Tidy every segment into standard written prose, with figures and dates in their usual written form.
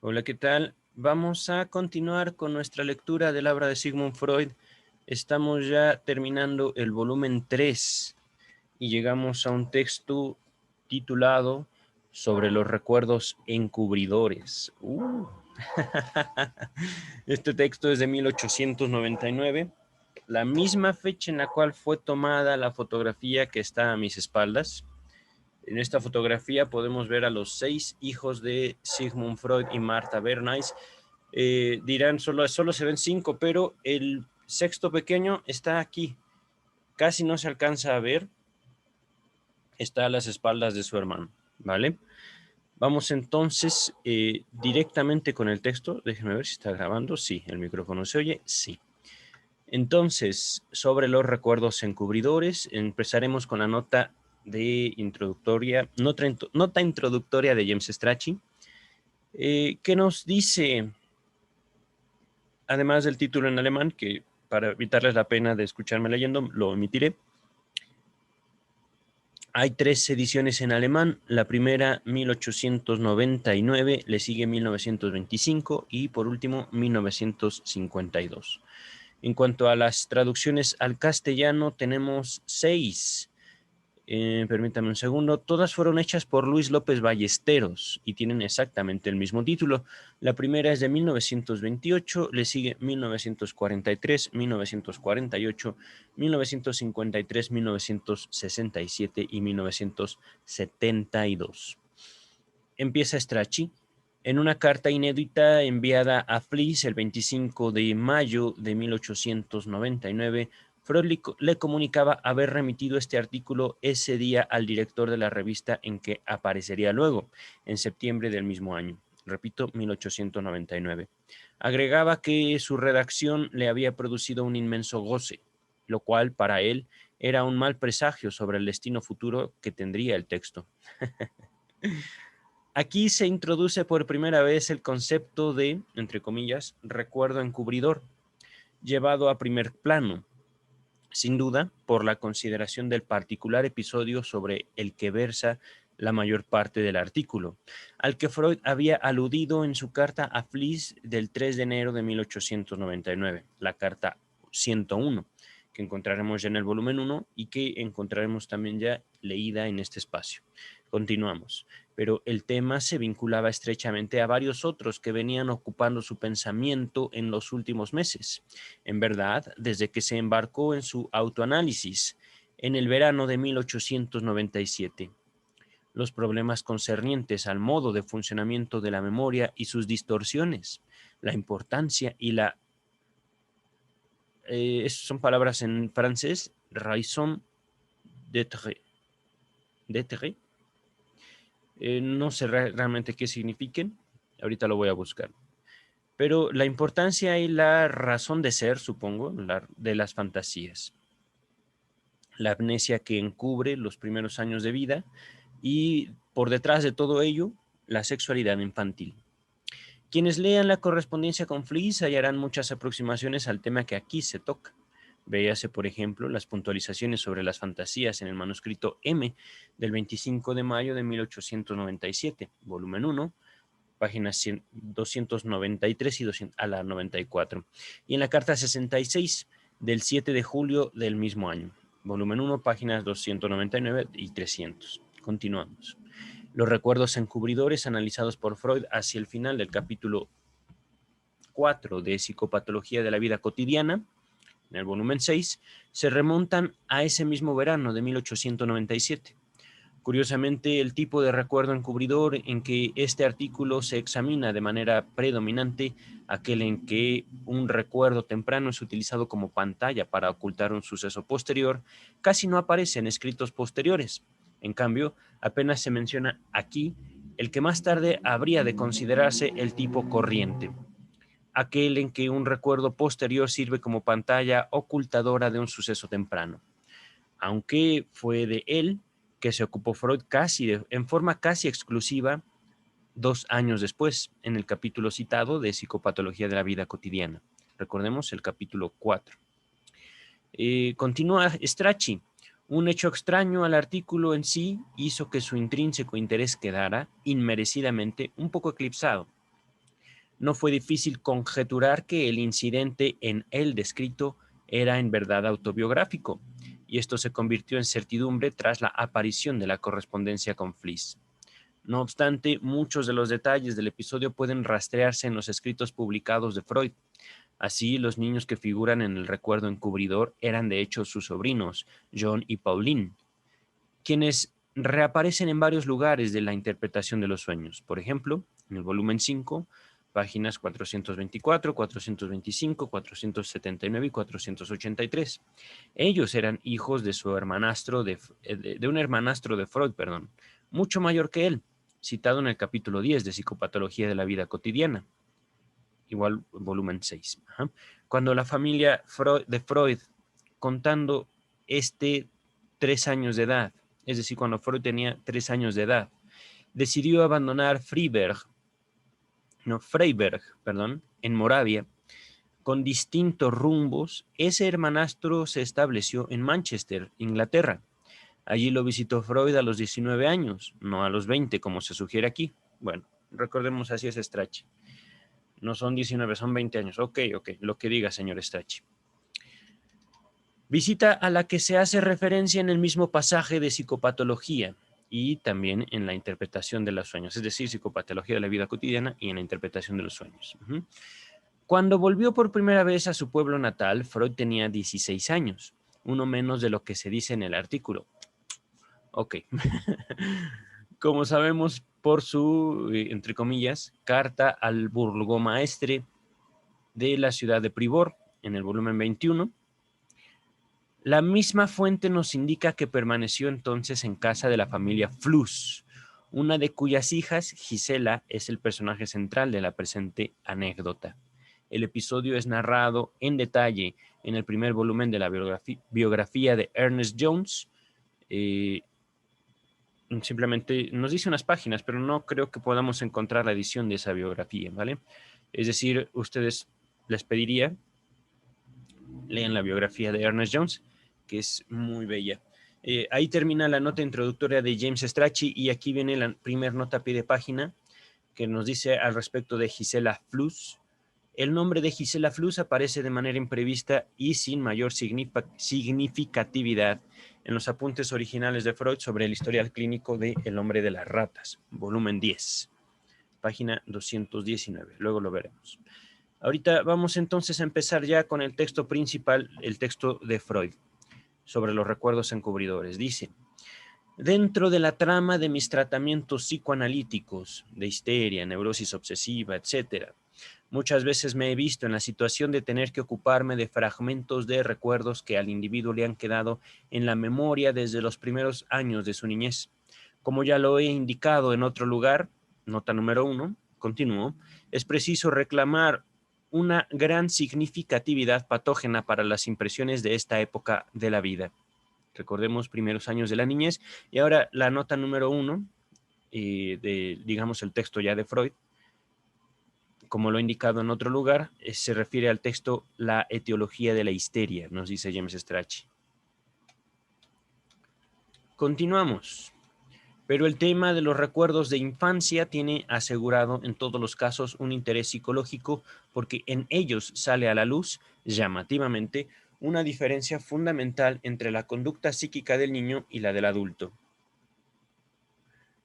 Hola, ¿qué tal? Vamos a continuar con nuestra lectura de la obra de Sigmund Freud. Estamos ya terminando el volumen 3 y llegamos a un texto titulado Sobre los recuerdos encubridores. Este texto es de 1899, la misma fecha en la cual fue tomada la fotografía que está a mis espaldas. En esta fotografía podemos ver a los 6 hijos de Sigmund Freud y Martha Bernays. Dirán, solo se ven 5, pero el sexto pequeño está aquí. Casi no se alcanza a ver. Está a las espaldas de su hermano, ¿vale? Vamos entonces directamente con el texto. Déjenme ver si está grabando. Sí, el micrófono se oye. Sí. Entonces, sobre los recuerdos encubridores, empezaremos con la nota de introductoria, nota introductoria de James Strachey, que nos dice, además del título en alemán, que para evitarles la pena de escucharme leyendo, lo omitiré. Hay 3 ediciones en alemán, la primera 1899, le sigue 1925 y por último 1952. En cuanto a las traducciones al castellano, tenemos 6. Permítame un segundo. Todas fueron hechas por Luis López Ballesteros y tienen exactamente el mismo título. La primera es de 1928, le sigue 1943, 1948, 1953, 1967 y 1972. Empieza Strachey. En una carta inédita enviada a Fliess el 25 de mayo de 1899, Freud le comunicaba haber remitido este artículo ese día al director de la revista en que aparecería luego, en septiembre del mismo año. Repito, 1899. Agregaba que su redacción le había producido un inmenso goce, lo cual para él era un mal presagio sobre el destino futuro que tendría el texto. Aquí se introduce por primera vez el concepto de, entre comillas, recuerdo encubridor, llevado a primer plano, sin duda, por la consideración del particular episodio sobre el que versa la mayor parte del artículo, al que Freud había aludido en su carta a Fliess del 3 de enero de 1899, la carta 101, que encontraremos ya en el volumen 1 y que encontraremos también ya leída en este espacio. Continuamos, pero el tema se vinculaba estrechamente a varios otros que venían ocupando su pensamiento en los últimos meses. En verdad, desde que se embarcó en su autoanálisis en el verano de 1897, los problemas concernientes al modo de funcionamiento de la memoria y sus distorsiones, la importancia y la... son palabras en francés, raison d'être. No sé realmente qué signifiquen, ahorita lo voy a buscar. Pero la importancia y la razón de ser, supongo, de las fantasías. La amnesia que encubre los primeros años de vida y por detrás de todo ello, la sexualidad infantil. Quienes lean la correspondencia con Fliess hallarán muchas aproximaciones al tema que aquí se toca. Véase, por ejemplo, las puntualizaciones sobre las fantasías en el manuscrito M del 25 de mayo de 1897, volumen 1, páginas 293 y 200, a la 94. Y en la carta 66 del 7 de julio del mismo año, volumen 1, páginas 299 y 300. Continuamos. Los recuerdos encubridores analizados por Freud hacia el final del capítulo 4 de Psicopatología de la vida cotidiana, en el volumen 6, se remontan a ese mismo verano de 1897. Curiosamente, el tipo de recuerdo encubridor en que este artículo se examina de manera predominante, aquel en que un recuerdo temprano es utilizado como pantalla para ocultar un suceso posterior, casi no aparece en escritos posteriores. En cambio, apenas se menciona aquí el que más tarde habría de considerarse el tipo corriente, aquel en que un recuerdo posterior sirve como pantalla ocultadora de un suceso temprano. Aunque fue de él que se ocupó Freud en forma casi exclusiva 2 años después, en el capítulo citado de Psicopatología de la vida cotidiana. Recordemos el capítulo 4. Continúa Strachey. Un hecho extraño al artículo en sí hizo que su intrínseco interés quedara, inmerecidamente, un poco eclipsado. No fue difícil conjeturar que el incidente en él descrito era en verdad autobiográfico, y esto se convirtió en certidumbre tras la aparición de la correspondencia con Fliss. No obstante, muchos de los detalles del episodio pueden rastrearse en los escritos publicados de Freud. Así, los niños que figuran en el recuerdo encubridor eran de hecho sus sobrinos, John y Pauline, quienes reaparecen en varios lugares de la interpretación de los sueños. Por ejemplo, en el volumen 5, páginas 424, 425, 479 y 483. Ellos eran hijos de su hermanastro de un hermanastro de Freud, perdón, mucho mayor que él, citado en el capítulo 10 de Psicopatología de la Vida Cotidiana, igual volumen 6. Ajá. Cuando la familia de Freud, contando 3 años de edad, es decir, cuando Freud tenía 3 años de edad, decidió abandonar Freiberg, en Moravia, con distintos rumbos. Ese hermanastro se estableció en Manchester, Inglaterra. Allí lo visitó Freud a los 19 años, no a los 20, como se sugiere aquí. Bueno, recordemos, así es Strachey. No son 19, son 20 años. Ok, lo que diga, señor Strachey. Visita a la que se hace referencia en el mismo pasaje de Psicopatología y también en la interpretación de los sueños, es decir, Psicopatología de la Vida Cotidiana y en la interpretación de los sueños. Cuando volvió por primera vez a su pueblo natal, Freud tenía 16 años, uno menos de lo que se dice en el artículo. Ok. Como sabemos por su, entre comillas, carta al burgomaestre de la ciudad de Pribor, en el volumen 21, la misma fuente nos indica que permaneció entonces en casa de la familia Fluss, una de cuyas hijas, Gisela, es el personaje central de la presente anécdota. El episodio es narrado en detalle en el primer volumen de la biografía de Ernest Jones. Simplemente nos dice unas páginas, pero no creo que podamos encontrar la edición de esa biografía, ¿vale? Es decir, ustedes les pediría, lean la biografía de Ernest Jones, que es muy bella. Ahí termina la nota introductoria de James Strachey y aquí viene la primera nota a pie de página que nos dice al respecto de Gisela Fluss. El nombre de Gisela Fluss aparece de manera imprevista y sin mayor significatividad en los apuntes originales de Freud sobre el historial clínico de El hombre de las ratas, volumen 10, página 219. Luego lo veremos. Ahorita vamos entonces a empezar ya con el texto principal, el texto de Freud, sobre los recuerdos encubridores. Dice: dentro de la trama de mis tratamientos psicoanalíticos, de histeria, neurosis obsesiva, etc., muchas veces me he visto en la situación de tener que ocuparme de fragmentos de recuerdos que al individuo le han quedado en la memoria desde los primeros años de su niñez. Como ya lo he indicado en otro lugar, nota número 1, continúo, es preciso reclamar una gran significatividad patógena para las impresiones de esta época de la vida. Recordemos, primeros años de la niñez. Y ahora la nota número 1, de, digamos, el texto ya de Freud, como lo he indicado en otro lugar, se refiere al texto La etiología de la histeria, nos dice James Strachey. Continuamos. Pero el tema de los recuerdos de infancia tiene asegurado en todos los casos un interés psicológico porque en ellos sale a la luz, llamativamente, una diferencia fundamental entre la conducta psíquica del niño y la del adulto.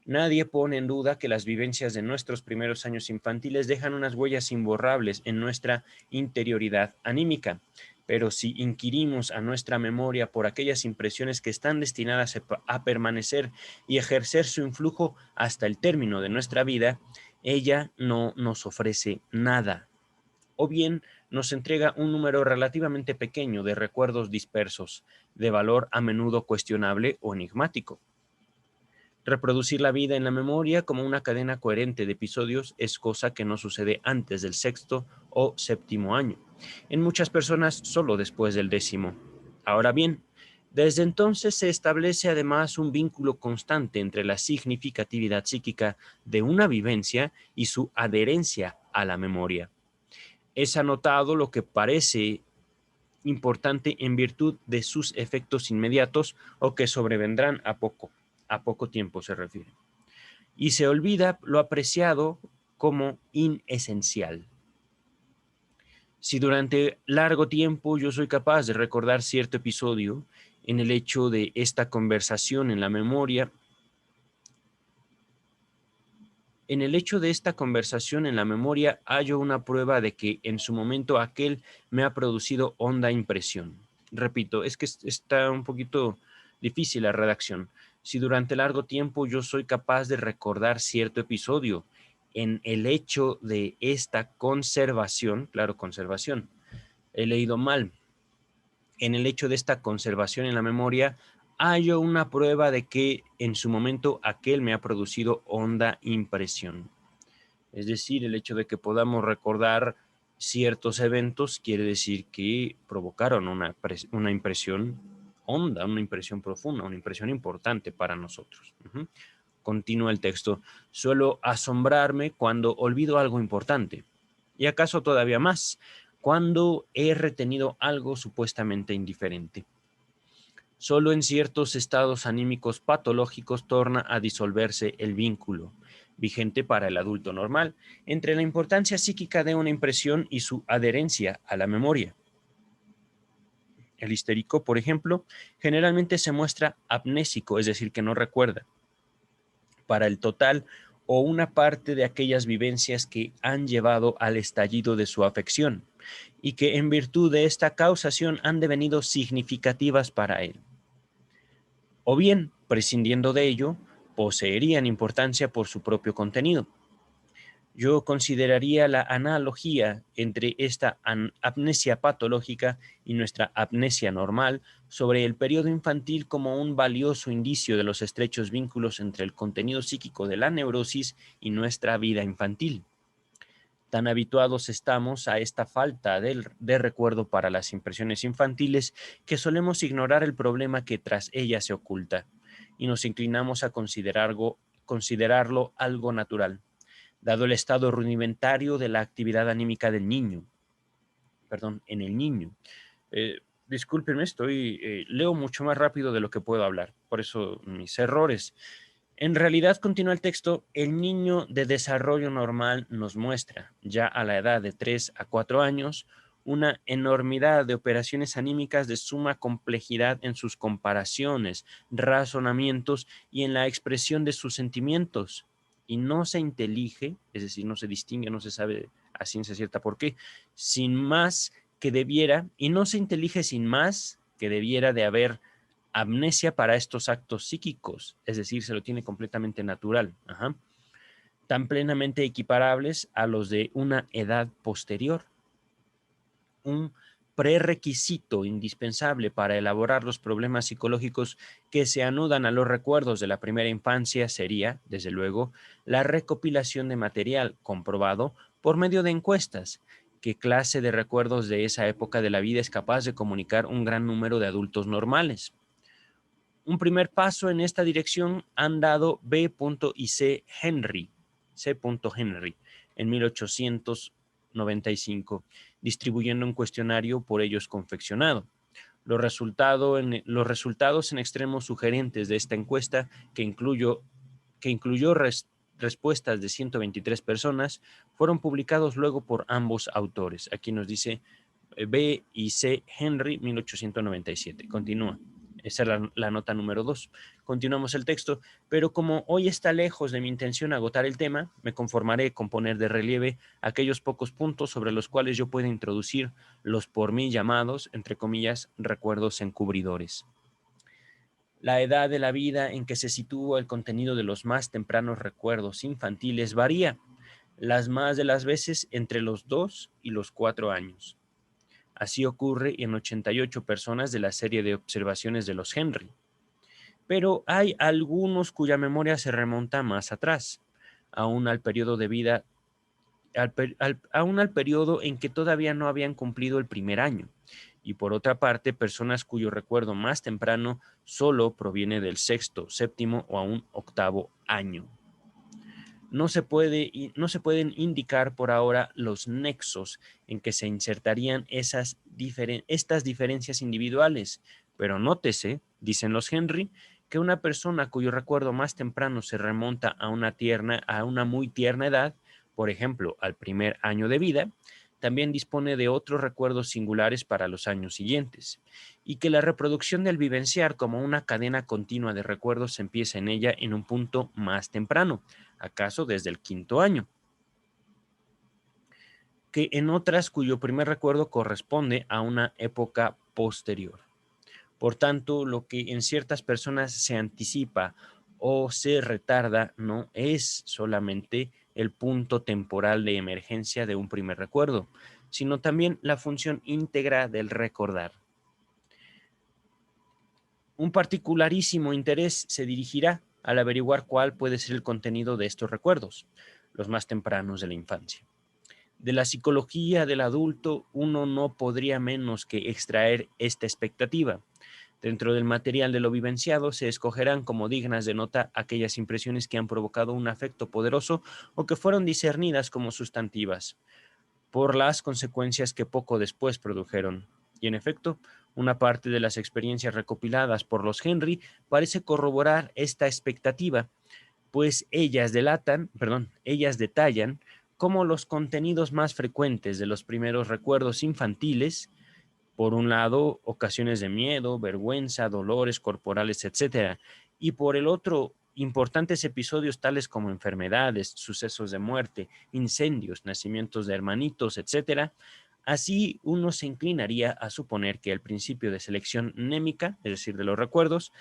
Nadie pone en duda que las vivencias de nuestros primeros años infantiles dejan unas huellas imborrables en nuestra interioridad anímica, pero si inquirimos a nuestra memoria por aquellas impresiones que están destinadas a permanecer y ejercer su influjo hasta el término de nuestra vida, ella no nos ofrece nada, o bien nos entrega un número relativamente pequeño de recuerdos dispersos, de valor a menudo cuestionable o enigmático. Reproducir la vida en la memoria como una cadena coherente de episodios es cosa que no sucede antes del 6º o 7º año. En muchas personas solo después del 10º. Ahora bien, desde entonces se establece además un vínculo constante entre la significatividad psíquica de una vivencia y su adherencia a la memoria. Es anotado lo que parece importante en virtud de sus efectos inmediatos o que sobrevendrán a poco tiempo se refiere. Y se olvida lo apreciado como inesencial. Si durante largo tiempo yo soy capaz de recordar cierto episodio, en el hecho de esta conversación en la memoria, en el hecho de esta conversación en la memoria hallo una prueba de que en su momento aquel me ha producido honda impresión. Repito, es que está un poquito difícil la redacción. Si durante largo tiempo yo soy capaz de recordar cierto episodio, en el hecho de esta conservación, claro, conservación, he leído mal, en el hecho de esta conservación en la memoria, hallo una prueba de que en su momento aquel me ha producido honda impresión. Es decir, el hecho de que podamos recordar ciertos eventos quiere decir que provocaron una impresión honda, una impresión profunda, una impresión importante para nosotros. Continúa el texto. Suelo asombrarme cuando olvido algo importante. Y acaso todavía más, cuando he retenido algo supuestamente indiferente. Solo en ciertos estados anímicos patológicos torna a disolverse el vínculo, vigente para el adulto normal, entre la importancia psíquica de una impresión y su adherencia a la memoria. El histérico, por ejemplo, generalmente se muestra amnésico, es decir, que no recuerda, para el total o una parte de aquellas vivencias que han llevado al estallido de su afección y que en virtud de esta causación han devenido significativas para él. O bien, prescindiendo de ello, poseerían importancia por su propio contenido. Yo consideraría la analogía entre esta amnesia patológica y nuestra amnesia normal sobre el periodo infantil como un valioso indicio de los estrechos vínculos entre el contenido psíquico de la neurosis y nuestra vida infantil. Tan habituados estamos a esta falta de recuerdo para las impresiones infantiles que solemos ignorar el problema que tras ella se oculta y nos inclinamos a considerarlo algo natural, dado el estado rudimentario de la actividad anímica del niño, en el niño. Eh, Discúlpenme, leo mucho más rápido de lo que puedo hablar, por eso mis errores. En realidad, continúa el texto, el niño de desarrollo normal nos muestra, ya a la edad de 3 a 4 años, una enormidad de operaciones anímicas de suma complejidad en sus comparaciones, razonamientos y en la expresión de sus sentimientos. Y no se intelige, es decir, no se distingue, no se sabe a ciencia cierta por qué, sin más que debiera, y no se intelige sin más que debiera de haber amnesia para estos actos psíquicos, es decir, se lo tiene completamente natural, tan plenamente equiparables a los de una edad posterior. Un prerequisito indispensable para elaborar los problemas psicológicos que se anudan a los recuerdos de la primera infancia sería, desde luego, la recopilación de material comprobado por medio de encuestas. ¿Qué clase de recuerdos de esa época de la vida es capaz de comunicar un gran número de adultos normales? Un primer paso en esta dirección han dado B. y C. Henry, en 1895, distribuyendo un cuestionario por ellos confeccionado. Los resultados en extremos sugerentes de esta encuesta, que incluyó respuestas de 123 personas, fueron publicados luego por ambos autores. Aquí nos dice B. y C. Henry, 1897. Continúa. Esa es la nota número 2. Continuamos el texto, pero como hoy está lejos de mi intención agotar el tema, me conformaré con poner de relieve aquellos pocos puntos sobre los cuales yo pueda introducir los por mí llamados, entre comillas, recuerdos encubridores. La edad de la vida en que se sitúa el contenido de los más tempranos recuerdos infantiles varía, las más de las veces entre los 2 y los 4 años. Así ocurre en 88 personas de la serie de observaciones de los Henry. Pero hay algunos cuya memoria se remonta más atrás, aún al periodo de vida, aún al periodo en que todavía no habían cumplido el primer año. Y por otra parte, personas cuyo recuerdo más temprano solo proviene del sexto, séptimo o aún octavo año. No se pueden indicar por ahora los nexos en que se insertarían estas diferencias individuales, pero nótese, dicen los Henry, que una persona cuyo recuerdo más temprano se remonta a una muy tierna edad, por ejemplo, al primer año de vida, también dispone de otros recuerdos singulares para los años siguientes, y que la reproducción del vivenciar como una cadena continua de recuerdos empieza en ella en un punto más temprano, acaso desde el 5.º año, que en otras cuyo primer recuerdo corresponde a una época posterior. Por tanto, lo que en ciertas personas se anticipa o se retarda no es solamente el punto temporal de emergencia de un primer recuerdo, sino también la función íntegra del recordar. Un particularísimo interés se dirigirá al averiguar cuál puede ser el contenido de estos recuerdos, los más tempranos de la infancia. De la psicología del adulto, uno no podría menos que extraer esta expectativa. Dentro del material de lo vivenciado se escogerán como dignas de nota aquellas impresiones que han provocado un afecto poderoso o que fueron discernidas como sustantivas por las consecuencias que poco después produjeron. Y en efecto, una parte de las experiencias recopiladas por los Henry parece corroborar esta expectativa, pues ellas detallan cómo los contenidos más frecuentes de los primeros recuerdos infantiles, por un lado, ocasiones de miedo, vergüenza, dolores corporales, etcétera, y por el otro, importantes episodios tales como enfermedades, sucesos de muerte, incendios, nacimientos de hermanitos, etcétera. Así uno se inclinaría a suponer que el principio de selección némica, es decir, de los recuerdos,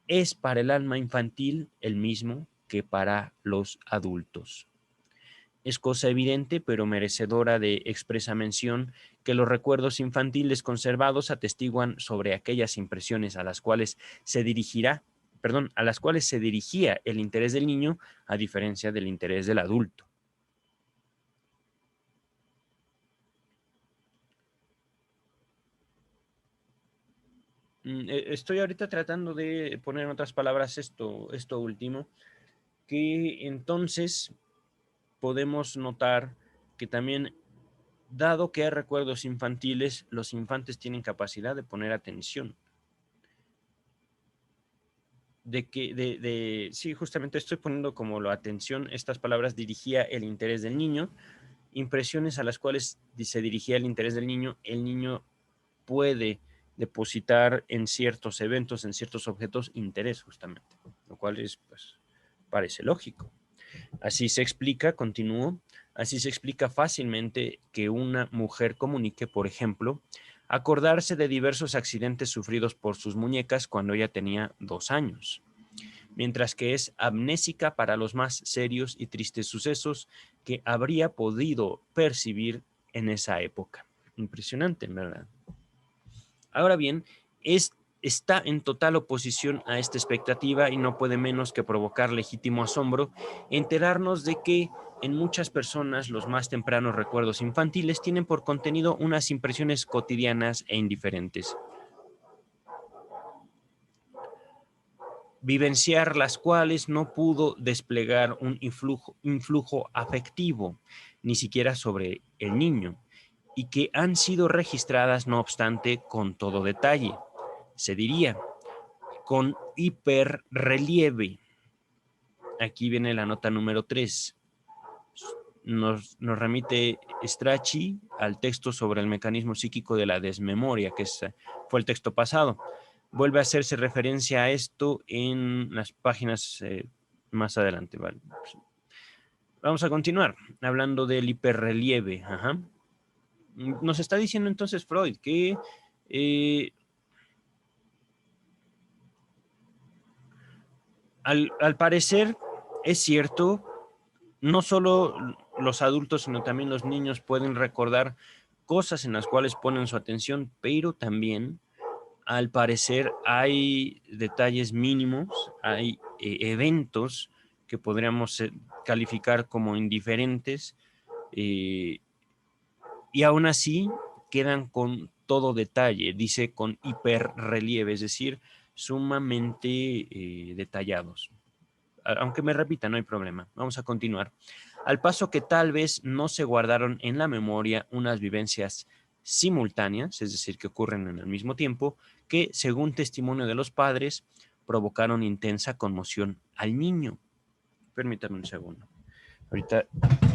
es para el alma infantil el mismo que para los adultos. Es cosa evidente, pero merecedora de expresa mención, que los recuerdos infantiles conservados atestiguan sobre aquellas impresiones a las cuales se dirigía el interés del niño, a diferencia del interés del adulto. Estoy ahorita tratando de poner en otras palabras esto último, que entonces podemos notar que también, dado que hay recuerdos infantiles, los infantes tienen capacidad de poner atención. Sí, justamente estoy poniendo como la atención, estas palabras dirigía el interés del niño, impresiones a las cuales se dirigía el interés del niño, el niño puede depositar en ciertos eventos, en ciertos objetos, interés justamente, lo cual es, pues, parece lógico. Así se explica, continúo, así se explica fácilmente que una mujer comunique, por ejemplo, acordarse de diversos accidentes sufridos por sus muñecas cuando ella tenía 2 años, mientras que es amnésica para los más serios y tristes sucesos que habría podido percibir en esa época. Impresionante, ¿verdad? Ahora bien, está en total oposición a esta expectativa y no puede menos que provocar legítimo asombro enterarnos de que en muchas personas los más tempranos recuerdos infantiles tienen por contenido unas impresiones cotidianas e indiferentes, vivenciar las cuales no pudo desplegar un influjo afectivo, ni siquiera sobre el niño, y que han sido registradas, no obstante, con todo detalle. Se diría, con hiperrelieve. Aquí viene la nota número 3. Nos remite Strachey al texto sobre el mecanismo psíquico de la desmemoria, que fue el texto pasado. Vuelve a hacerse referencia a esto en las páginas más adelante. ¿Vale? Vamos a continuar hablando del hiperrelieve. Ajá. Nos está diciendo entonces Freud que al parecer es cierto, no solo los adultos, sino también los niños pueden recordar cosas en las cuales ponen su atención, pero también, al parecer, hay detalles mínimos, hay eventos que podríamos calificar como indiferentes, y aún así quedan con todo detalle, dice con hiperrelieve, es decir, sumamente detallados. Aunque me repita, no hay problema. Vamos a continuar. Al paso que tal vez no se guardaron en la memoria unas vivencias simultáneas, es decir, que ocurren en el mismo tiempo, que, según testimonio de los padres, provocaron intensa conmoción al niño. Permítame un segundo. Ahorita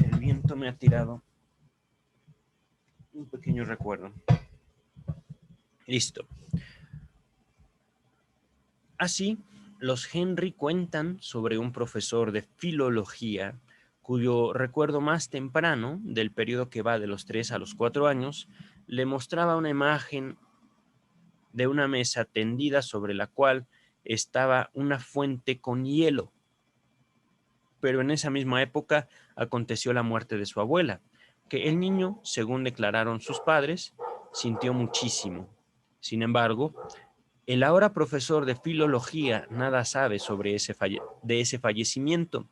el viento me ha tirado Un pequeño recuerdo. Listo. Así, los Henry cuentan sobre un profesor de filología cuyo recuerdo más temprano, del periodo que va de los 3 a los 4 años, le mostraba una imagen de una mesa tendida sobre la cual estaba una fuente con hielo. Pero en esa misma época aconteció la muerte de su abuela, que el niño, según declararon sus padres, sintió muchísimo. Sin embargo, el ahora profesor de filología nada sabe sobre ese fallecimiento.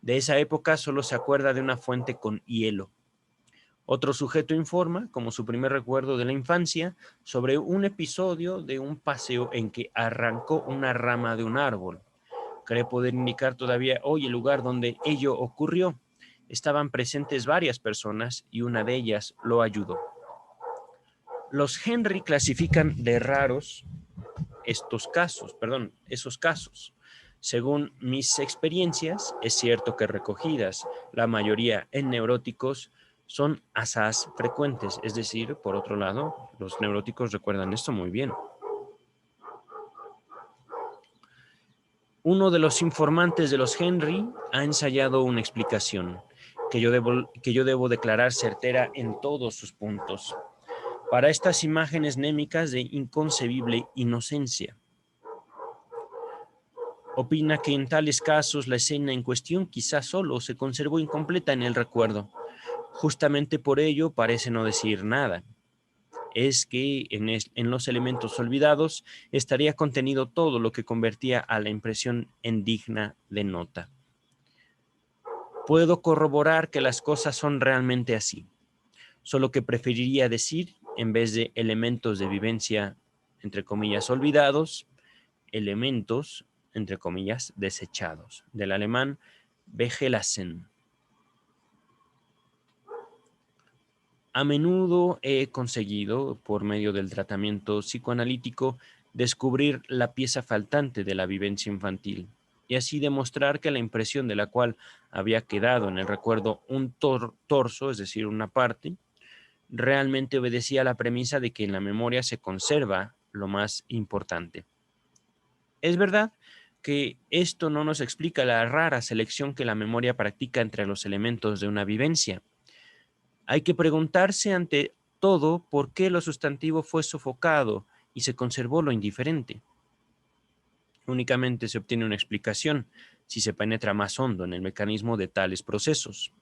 De esa época solo se acuerda de una fuente con hielo. Otro sujeto informa, como su primer recuerdo de la infancia, sobre un episodio de un paseo en que arrancó una rama de un árbol. Cree poder indicar todavía hoy el lugar donde ello ocurrió. Estaban presentes varias personas y una de ellas lo ayudó. Los Henry clasifican de raros esos casos. Según mis experiencias, es cierto que recogidas, la mayoría en neuróticos, son asaz frecuentes. Es decir, por otro lado, los neuróticos recuerdan esto muy bien. Uno de los informantes de los Henry ha ensayado una explicación que yo debo declarar certera en todos sus puntos. Para estas imágenes némicas de inconcebible inocencia. Opina que en tales casos la escena en cuestión quizás solo se conservó incompleta en el recuerdo. Justamente por ello parece no decir nada. Es que en los elementos olvidados estaría contenido todo lo que convertía a la impresión en digna de nota. Puedo corroborar que las cosas son realmente así, solo que preferiría decir, en vez de elementos de vivencia, entre comillas, olvidados, elementos, entre comillas, desechados, del alemán weggelassen. A menudo he conseguido, por medio del tratamiento psicoanalítico, descubrir la pieza faltante de la vivencia infantil y así demostrar que la impresión de la cual había quedado en el recuerdo un torso, es decir, una parte, realmente obedecía a la premisa de que en la memoria se conserva lo más importante. Es verdad que esto no nos explica la rara selección que la memoria practica entre los elementos de una vivencia. Hay que preguntarse ante todo por qué lo sustantivo fue sofocado y se conservó lo indiferente. Únicamente se obtiene una explicación si se penetra más hondo en el mecanismo de tales procesos.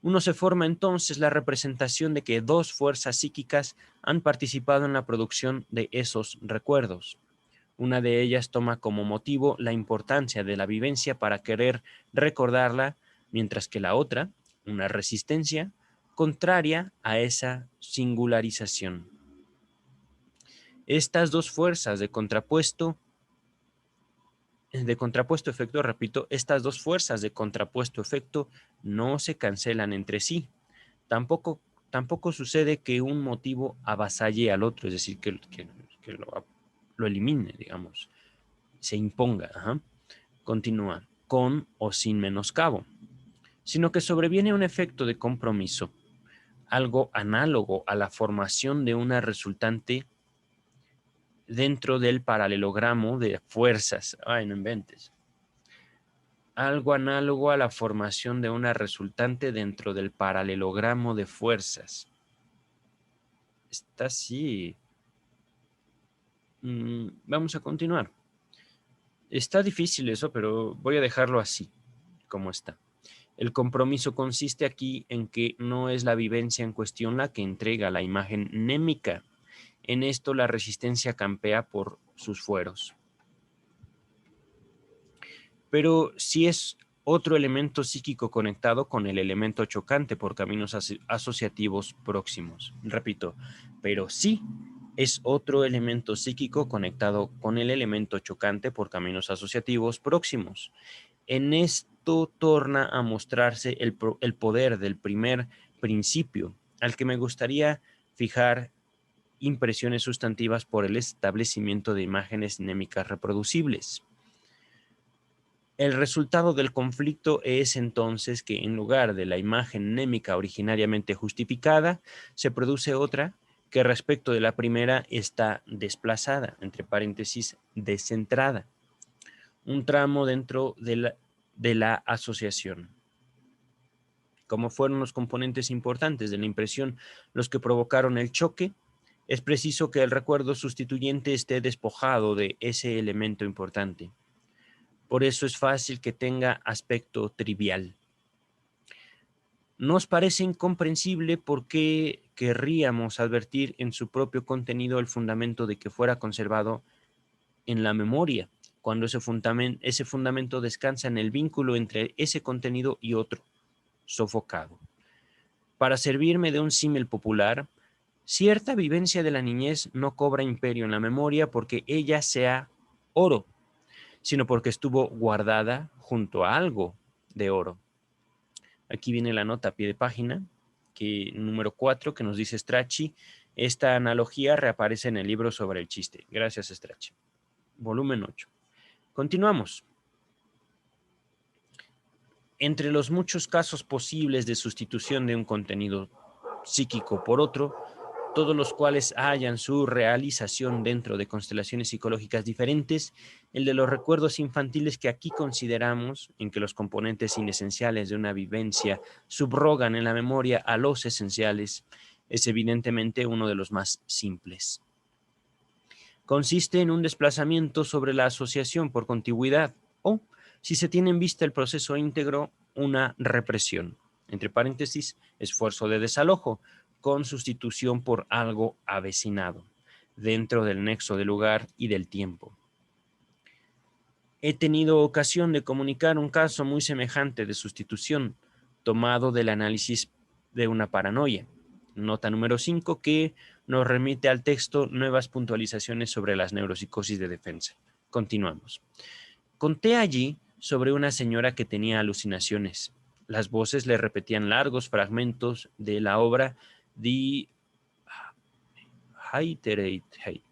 Uno se forma entonces la representación de que dos fuerzas psíquicas han participado en la producción de esos recuerdos. Una de ellas toma como motivo la importancia de la vivencia para querer recordarla, mientras que la otra, una resistencia, contraria a esa singularización. Estas dos fuerzas de contrapuesto efecto, repito, estas dos fuerzas de contrapuesto efecto no se cancelan entre sí. Tampoco sucede que un motivo avasalle al otro, es decir, que lo elimine, digamos, se imponga. Ajá. Continúa, con o sin menoscabo, sino que sobreviene un efecto de compromiso, algo análogo a la formación de una resultante dentro del paralelogramo de fuerzas. Ay, no inventes. Algo análogo a la formación de una resultante dentro del paralelogramo de fuerzas. Está así. Vamos a continuar. Está difícil eso, pero voy a dejarlo así, como está. El compromiso consiste aquí en que no es la vivencia en cuestión la que entrega la imagen némica. En esto la resistencia campea por sus fueros. Pero si es otro elemento psíquico conectado con el elemento chocante por caminos asociativos próximos. Repito, pero sí es otro elemento psíquico conectado con el elemento chocante por caminos asociativos próximos. En esto torna a mostrarse el poder del primer principio, al que me gustaría fijar impresiones sustantivas por el establecimiento de imágenes némicas reproducibles. El resultado del conflicto es entonces que en lugar de la imagen mnémica originariamente justificada, se produce otra que respecto de la primera está desplazada, entre paréntesis, descentrada, un tramo dentro de la asociación. Como fueron los componentes importantes de la impresión los que provocaron el choque, es preciso que el recuerdo sustituyente esté despojado de ese elemento importante. Por eso es fácil que tenga aspecto trivial. Nos parece incomprensible por qué querríamos advertir en su propio contenido el fundamento de que fuera conservado en la memoria, cuando ese fundamento descansa en el vínculo entre ese contenido y otro, sofocado. Para servirme de un símil popular, cierta vivencia de la niñez no cobra imperio en la memoria porque ella sea oro, sino porque estuvo guardada junto a algo de oro. Aquí viene la nota a pie de página, número 4, que nos dice Strachey. Esta analogía reaparece en el libro sobre el chiste. Gracias, Strachey. Volumen 8. Continuamos. Entre los muchos casos posibles de sustitución de un contenido psíquico por otro, todos los cuales hallan su realización dentro de constelaciones psicológicas diferentes, el de los recuerdos infantiles que aquí consideramos, en que los componentes inesenciales de una vivencia subrogan en la memoria a los esenciales, es evidentemente uno de los más simples. Consiste en un desplazamiento sobre la asociación por contigüidad o, si se tiene en vista el proceso íntegro, una represión, entre paréntesis, esfuerzo de desalojo, con sustitución por algo avecinado, dentro del nexo del lugar y del tiempo. He tenido ocasión de comunicar un caso muy semejante de sustitución, tomado del análisis de una paranoia. Nota número 5, que nos remite al texto Nuevas puntualizaciones sobre las neuropsicosis de defensa. Continuamos. Conté allí sobre una señora que tenía alucinaciones. Las voces le repetían largos fragmentos de la obra Die Heiterkeit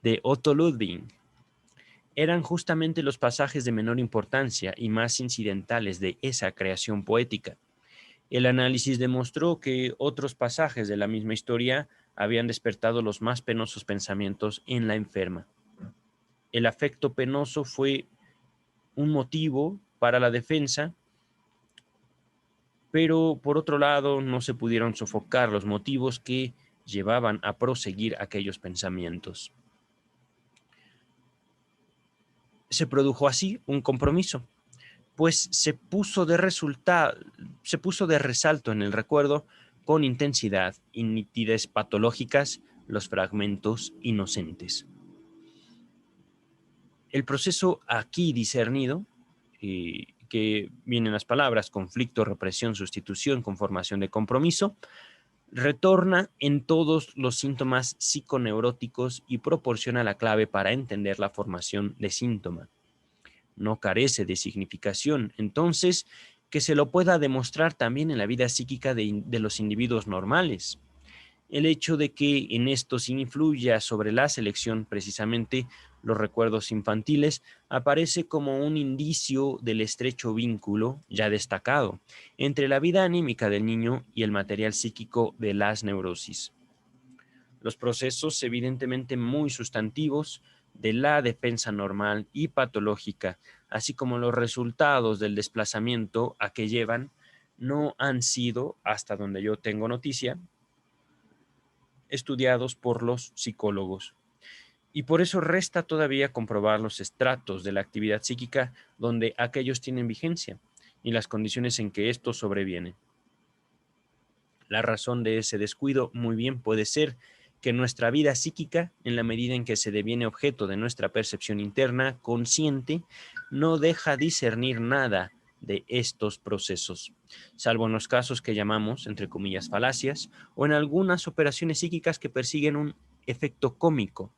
de Otto Ludwig. Eran justamente los pasajes de menor importancia y más incidentales de esa creación poética. El análisis demostró que otros pasajes de la misma historia habían despertado los más penosos pensamientos en la enferma. El afecto penoso fue un motivo para la defensa, pero por otro lado no se pudieron sofocar los motivos que llevaban a proseguir aquellos pensamientos. Se produjo así un compromiso, pues se puso de resalto en el recuerdo con intensidad y nitidez patológicas los fragmentos inocentes. El proceso aquí discernido, que vienen las palabras conflicto, represión, sustitución, conformación de compromiso, retorna en todos los síntomas psiconeuróticos y proporciona la clave para entender la formación de síntoma. No carece de significación, entonces, que se lo pueda demostrar también en la vida psíquica de los individuos normales. El hecho de que en estos influya sobre la selección precisamente los recuerdos infantiles aparece como un indicio del estrecho vínculo ya destacado entre la vida anímica del niño y el material psíquico de las neurosis. Los procesos evidentemente muy sustantivos de la defensa normal y patológica, así como los resultados del desplazamiento a que llevan, no han sido, hasta donde yo tengo noticia, estudiados por los psicólogos. Y por eso resta todavía comprobar los estratos de la actividad psíquica donde aquellos tienen vigencia y las condiciones en que esto sobreviene. La razón de ese descuido muy bien puede ser que nuestra vida psíquica, en la medida en que se deviene objeto de nuestra percepción interna consciente, no deja discernir nada de estos procesos, salvo en los casos que llamamos, entre comillas, falacias, o en algunas operaciones psíquicas que persiguen un efecto cómico.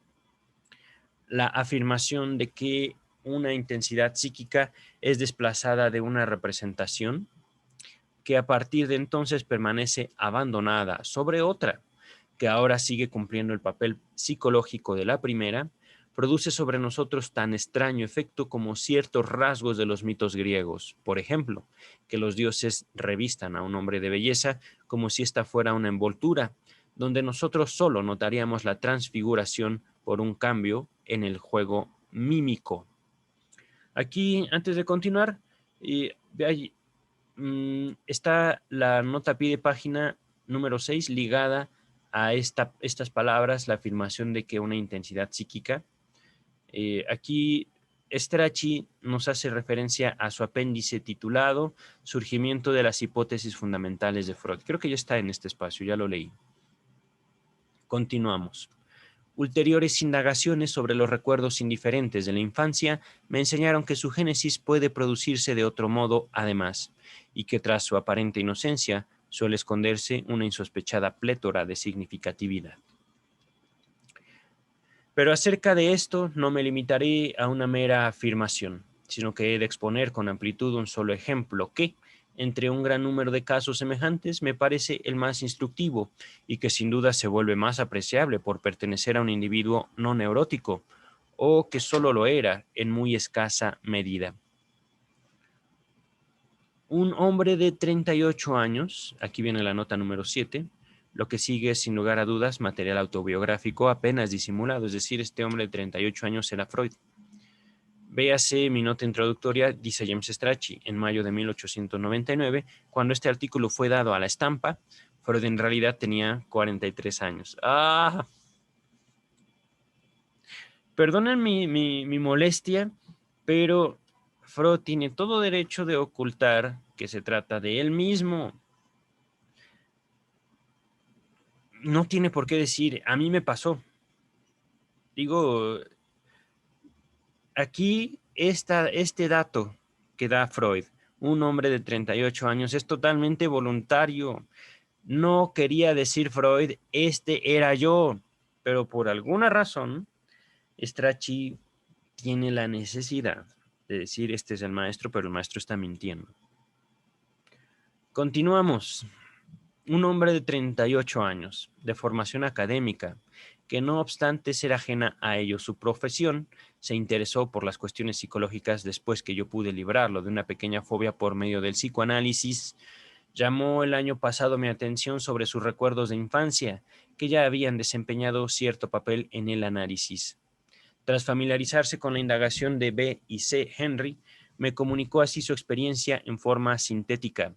La afirmación de que una intensidad psíquica es desplazada de una representación que a partir de entonces permanece abandonada sobre otra, que ahora sigue cumpliendo el papel psicológico de la primera, produce sobre nosotros tan extraño efecto como ciertos rasgos de los mitos griegos. Por ejemplo, que los dioses revistan a un hombre de belleza como si ésta fuera una envoltura, donde nosotros solo notaríamos la transfiguración por un cambio en el juego mímico. Aquí, antes de continuar, está la nota a pie de página número 6 ligada a estas palabras, la afirmación de que una intensidad psíquica. Aquí Strachey nos hace referencia a su apéndice titulado Surgimiento de las hipótesis fundamentales de Freud. Creo que ya está en este espacio, ya lo leí. Continuamos. Ulteriores indagaciones sobre los recuerdos indiferentes de la infancia me enseñaron que su génesis puede producirse de otro modo además, y que tras su aparente inocencia suele esconderse una insospechada plétora de significatividad. Pero acerca de esto no me limitaré a una mera afirmación, sino que he de exponer con amplitud un solo ejemplo que, entre un gran número de casos semejantes, me parece el más instructivo y que sin duda se vuelve más apreciable por pertenecer a un individuo no neurótico, o que solo lo era en muy escasa medida. Un hombre de 38 años, aquí viene la nota número 7, lo que sigue es sin lugar a dudas material autobiográfico apenas disimulado, es decir, este hombre de 38 años era Freud. Véase mi nota introductoria, dice James Strachey, en mayo de 1899, cuando este artículo fue dado a la estampa, Freud en realidad tenía 43 años. ¡Ah! Perdonen mi molestia, pero Freud tiene todo derecho de ocultar que se trata de él mismo. No tiene por qué decir, a mí me pasó. Digo, aquí este dato que da Freud, un hombre de 38 años, es totalmente voluntario. No quería decir Freud, este era yo, pero por alguna razón, Strachey tiene la necesidad de decir, este es el maestro, pero el maestro está mintiendo. Continuamos. Un hombre de 38 años, de formación académica, que no obstante ser ajena a ello su profesión, se interesó por las cuestiones psicológicas después que yo pude librarlo de una pequeña fobia por medio del psicoanálisis, llamó el año pasado mi atención sobre sus recuerdos de infancia, que ya habían desempeñado cierto papel en el análisis. Tras familiarizarse con la indagación de B. y C. Henry, me comunicó así su experiencia en forma sintética.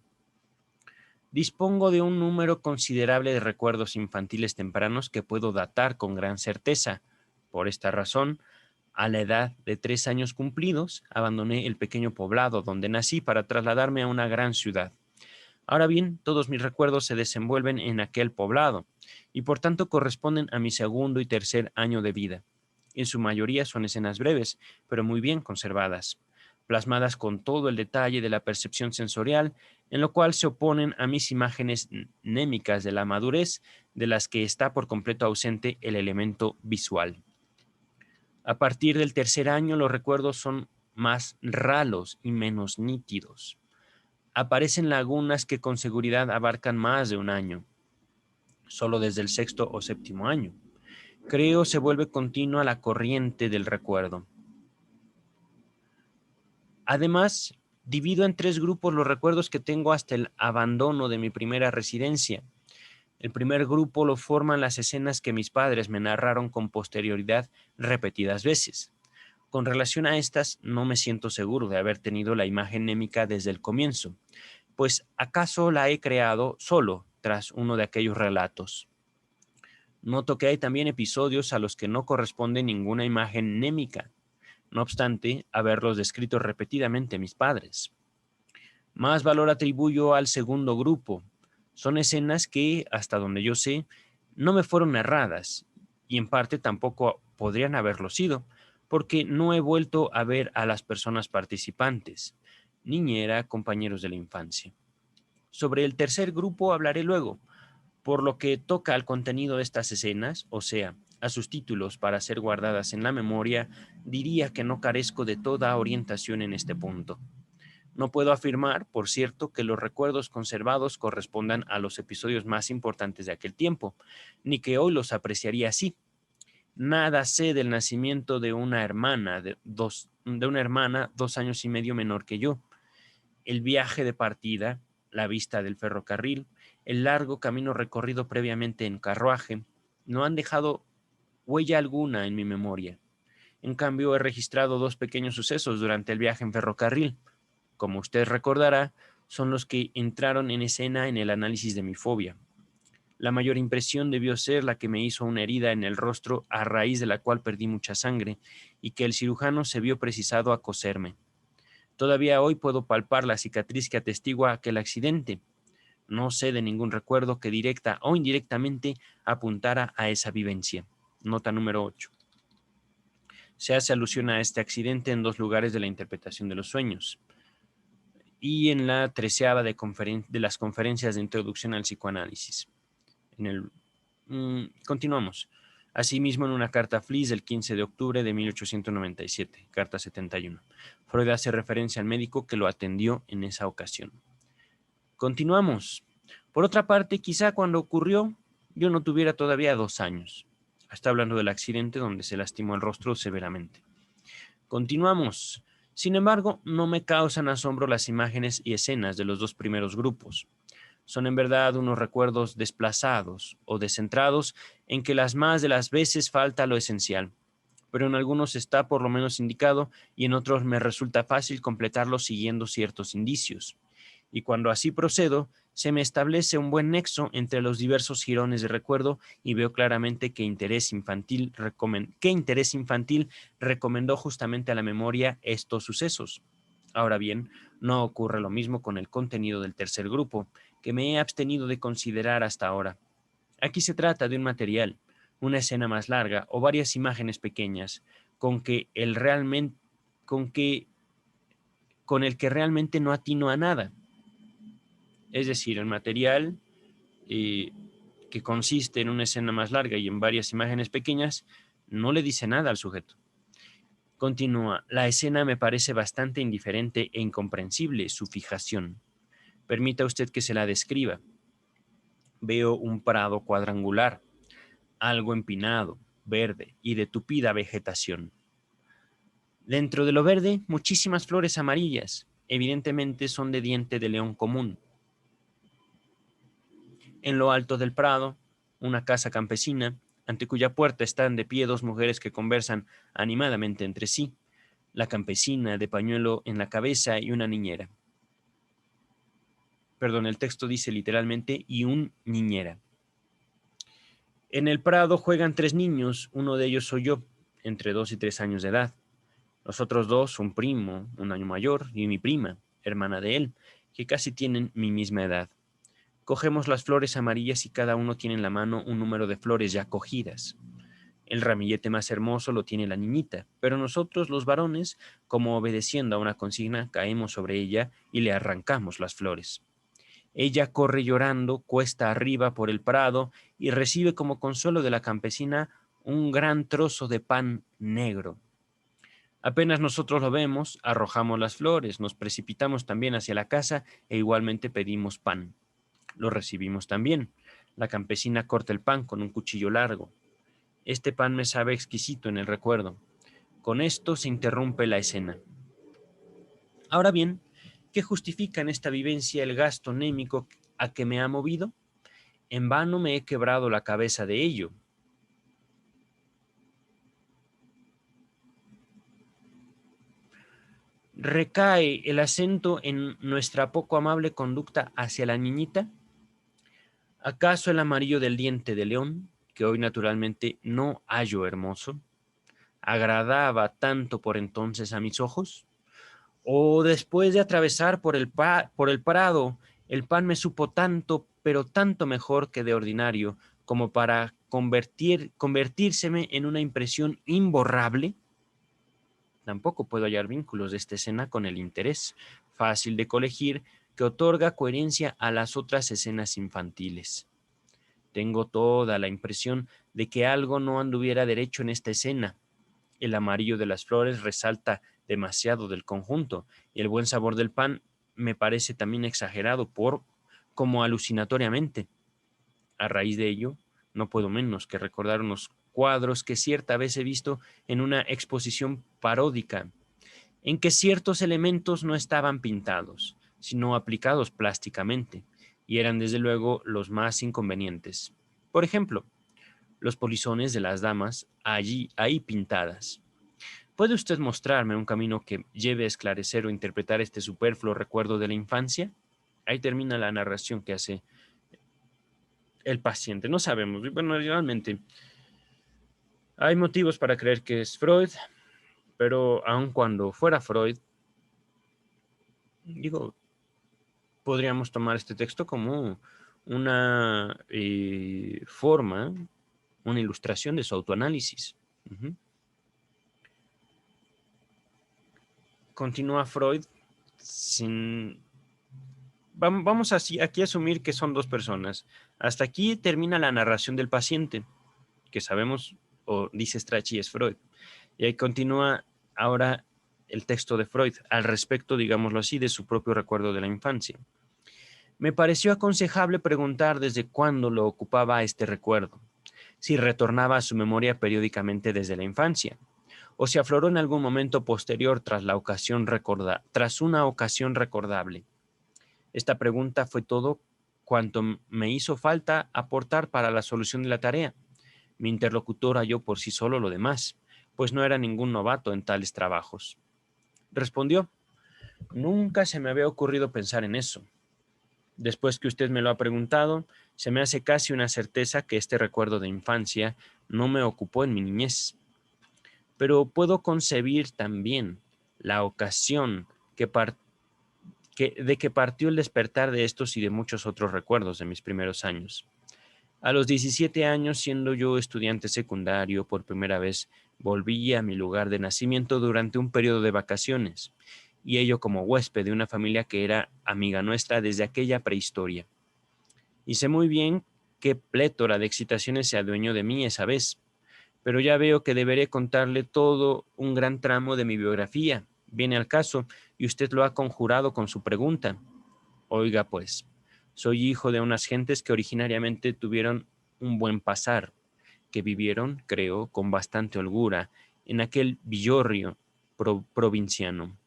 Dispongo de un número considerable de recuerdos infantiles tempranos que puedo datar con gran certeza. Por esta razón, a la edad de 3 años cumplidos, abandoné el pequeño poblado donde nací para trasladarme a una gran ciudad. Ahora bien, todos mis recuerdos se desenvuelven en aquel poblado y por tanto corresponden a mi segundo y tercer año de vida. En su mayoría son escenas breves, pero muy bien conservadas, plasmadas con todo el detalle de la percepción sensorial, en lo cual se oponen a mis imágenes mnémicas de la madurez, de las que está por completo ausente el elemento visual. A partir del tercer año los recuerdos son más ralos y menos nítidos. Aparecen lagunas que con seguridad abarcan más de un año, solo desde el sexto o séptimo año. Creo se vuelve continua la corriente del recuerdo. Además, divido en 3 grupos los recuerdos que tengo hasta el abandono de mi primera residencia. El primer grupo lo forman las escenas que mis padres me narraron con posterioridad repetidas veces. Con relación a estas, no me siento seguro de haber tenido la imagen mnémica desde el comienzo, pues acaso la he creado solo tras uno de aquellos relatos. Noto que hay también episodios a los que no corresponde ninguna imagen mnémica, no obstante haberlos descrito repetidamente mis padres. Más valor atribuyo al segundo grupo. Son escenas que, hasta donde yo sé, no me fueron narradas y en parte tampoco podrían haberlo sido, porque no he vuelto a ver a las personas participantes, niñera, compañeros de la infancia. Sobre el tercer grupo hablaré luego, por lo que toca al contenido de estas escenas, o sea, a sus títulos para ser guardadas en la memoria, diría que no carezco de toda orientación en este punto. No puedo afirmar, por cierto, que los recuerdos conservados correspondan a los episodios más importantes de aquel tiempo, ni que hoy los apreciaría así. Nada sé del nacimiento de una hermana, de una hermana 2 años y medio menor que yo. El viaje de partida, la vista del ferrocarril, el largo camino recorrido previamente en carruaje, no han dejado huella alguna en mi memoria. En cambio, he registrado dos pequeños sucesos durante el viaje en ferrocarril. Como usted recordará, son los que entraron en escena en el análisis de mi fobia. La mayor impresión debió ser la que me hizo una herida en el rostro a raíz de la cual perdí mucha sangre y que el cirujano se vio precisado a coserme. Todavía hoy puedo palpar la cicatriz que atestigua aquel accidente. No sé de ningún recuerdo que directa o indirectamente apuntara a esa vivencia. Nota número 8. Se hace alusión a este accidente en dos lugares de la interpretación de los sueños y en la 13ª de las conferencias de introducción al psicoanálisis. Continuamos. Asimismo, en una carta a Fliss del 15 de octubre de 1897, carta 71, Freud hace referencia al médico que lo atendió en esa ocasión. Continuamos. Por otra parte, quizá cuando ocurrió, yo no tuviera todavía 2 años. Está hablando del accidente donde se lastimó el rostro severamente. Continuamos. Sin embargo, no me causan asombro las imágenes y escenas de los dos primeros grupos. Son en verdad unos recuerdos desplazados o descentrados en que las más de las veces falta lo esencial, pero en algunos está por lo menos indicado y en otros me resulta fácil completarlo siguiendo ciertos indicios. Y cuando así procedo, se me establece un buen nexo entre los diversos jirones de recuerdo y veo claramente qué interés infantil recomendó justamente a la memoria estos sucesos. Ahora bien, no ocurre lo mismo con el contenido del tercer grupo, que me he abstenido de considerar hasta ahora. Aquí se trata de un material, una escena más larga o varias imágenes pequeñas, con que el realmente, con que, con el que realmente no atino a nada. Es decir, el material eh, que consiste en una escena más larga y en varias imágenes pequeñas no le dice nada al sujeto. Continúa, la escena me parece bastante indiferente e incomprensible su fijación. Permita usted que se la describa. Veo un prado cuadrangular, algo empinado, verde y de tupida vegetación. Dentro de lo verde, muchísimas flores amarillas, evidentemente son de diente de león común. En lo alto del prado, una casa campesina, ante cuya puerta están de pie dos mujeres que conversan animadamente entre sí, la campesina de pañuelo en la cabeza y una niñera. Perdón, el texto dice literalmente y un niñera. En el prado juegan 3 niños, uno de ellos soy yo, entre 2 y 3 años de edad. Los otros dos, un primo, 1 año mayor, y mi prima, hermana de él, que casi tienen mi misma edad. Cogemos las flores amarillas y cada uno tiene en la mano un número de flores ya cogidas. El ramillete más hermoso lo tiene la niñita, pero nosotros los varones, como obedeciendo a una consigna, caemos sobre ella y le arrancamos las flores. Ella corre llorando cuesta arriba por el prado y recibe como consuelo de la campesina un gran trozo de pan negro. Apenas nosotros lo vemos, arrojamos las flores, nos precipitamos también hacia la casa e igualmente pedimos pan. Lo recibimos también. La campesina corta el pan con un cuchillo largo. Este pan me sabe exquisito en el recuerdo. Con esto se interrumpe la escena. Ahora bien, ¿qué justifica en esta vivencia el gasto anémico a que me ha movido? En vano me he quebrado la cabeza de ello. ¿Recae el acento en nuestra poco amable conducta hacia la niñita? ¿Acaso el amarillo del diente de león, que hoy naturalmente no hallo hermoso, agradaba tanto por entonces a mis ojos? ¿O después de atravesar por el prado, el pan me supo tanto, pero tanto mejor que de ordinario, como para convertírseme en una impresión imborrable? Tampoco puedo hallar vínculos de esta escena con el interés, fácil de colegir, que otorga coherencia a las otras escenas infantiles. Tengo toda la impresión de que algo no anduviera derecho en esta escena. El amarillo de las flores resalta demasiado del conjunto y el buen sabor del pan me parece también exagerado como alucinatoriamente. A raíz de ello, no puedo menos que recordar unos cuadros que cierta vez he visto en una exposición paródica, en que ciertos elementos no estaban pintados, sino aplicados plásticamente, y eran desde luego los más inconvenientes. Por ejemplo, los polizones de las damas ahí pintadas. ¿Puede usted mostrarme un camino que lleve a esclarecer o interpretar este superfluo recuerdo de la infancia? Ahí termina la narración que hace el paciente. No sabemos. Bueno, realmente hay motivos para creer que es Freud, pero aun cuando fuera Freud, digo, podríamos tomar este texto como una forma, una ilustración de su autoanálisis. Ujú. Continúa Freud sin... Vamos aquí a asumir que son dos personas. Hasta aquí termina la narración del paciente, que sabemos, o dice Strachey, es Freud. Y ahí continúa ahora el texto de Freud, al respecto, digámoslo así, de su propio recuerdo de la infancia. Me pareció aconsejable preguntar desde cuándo lo ocupaba este recuerdo, si retornaba a su memoria periódicamente desde la infancia, o si afloró en algún momento posterior tras una ocasión recordable. Esta pregunta fue todo cuanto me hizo falta aportar para la solución de la tarea. Mi interlocutor halló por sí solo lo demás, pues no era ningún novato en tales trabajos. Respondió, nunca se me había ocurrido pensar en eso. Después que usted me lo ha preguntado, se me hace casi una certeza que este recuerdo de infancia no me ocupó en mi niñez. Pero puedo concebir también la ocasión de que partió el despertar de estos y de muchos otros recuerdos de mis primeros años. A los 17 años, siendo yo estudiante secundario, por primera vez volví a mi lugar de nacimiento durante un periodo de vacaciones, y ello como huésped de una familia que era amiga nuestra desde aquella prehistoria. Y sé muy bien qué plétora de excitaciones se adueñó de mí esa vez, pero ya veo que deberé contarle todo un gran tramo de mi biografía. Viene al caso, y usted lo ha conjurado con su pregunta. Oiga, pues, soy hijo de unas gentes que originariamente tuvieron un buen pasar, que vivieron, creo, con bastante holgura en aquel Villorrio provinciano.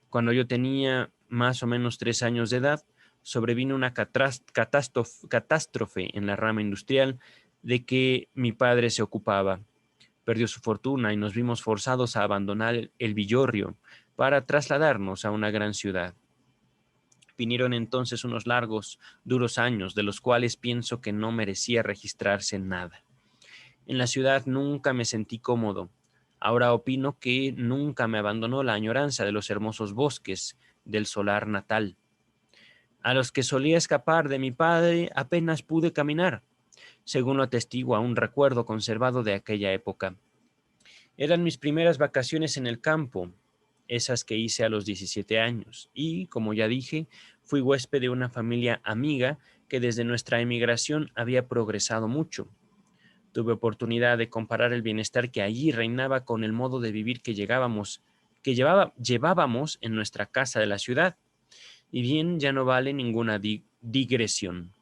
Cuando yo tenía más o menos 3 años de edad, sobrevino una catástrofe en la rama industrial de que mi padre se ocupaba. Perdió su fortuna y nos vimos forzados a abandonar el Villorrio para trasladarnos a una gran ciudad. Vinieron entonces unos largos, duros años, de los cuales pienso que no merecía registrarse nada. En la ciudad nunca me sentí cómodo. Ahora opino que nunca me abandonó la añoranza de los hermosos bosques del solar natal. A los que solía escapar de mi padre apenas pude caminar, según lo atestigua un recuerdo conservado de aquella época. Eran mis primeras vacaciones en el campo, esas que hice a los 17 años, y, como ya dije, fui huésped de una familia amiga que desde nuestra emigración había progresado mucho. Tuve oportunidad de comparar el bienestar que allí reinaba con el modo de vivir llevábamos en nuestra casa de la ciudad. Y bien, ya no vale ninguna digresión.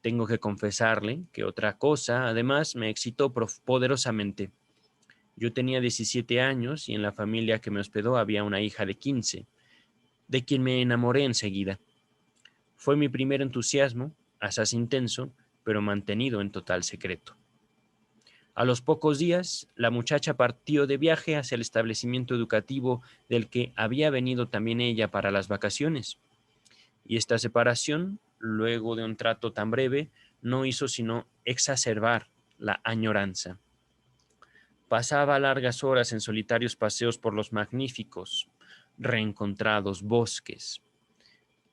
Tengo que confesarle que otra cosa, además, me excitó poderosamente. Yo tenía 17 años y en la familia que me hospedó había una hija de 15, de quien me enamoré enseguida. Fue mi primer entusiasmo, asaz intenso, pero mantenido en total secreto. A los pocos días, la muchacha partió de viaje hacia el establecimiento educativo del que había venido también ella para las vacaciones. Y esta separación, luego de un trato tan breve, no hizo sino exacerbar la añoranza. Pasaba largas horas en solitarios paseos por los magníficos, reencontrados bosques,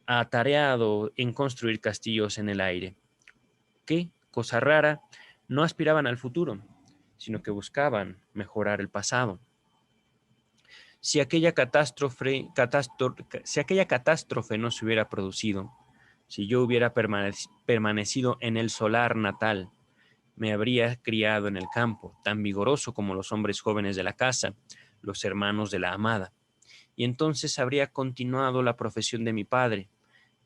atareado en construir castillos en el aire, que, cosa rara, no aspiraban al futuro, sino que buscaban mejorar el pasado. Si aquella catástrofe no se hubiera producido, si yo hubiera permanecido en el solar natal, me habría criado en el campo, tan vigoroso como los hombres jóvenes de la casa, los hermanos de la amada, y entonces habría continuado la profesión de mi padre,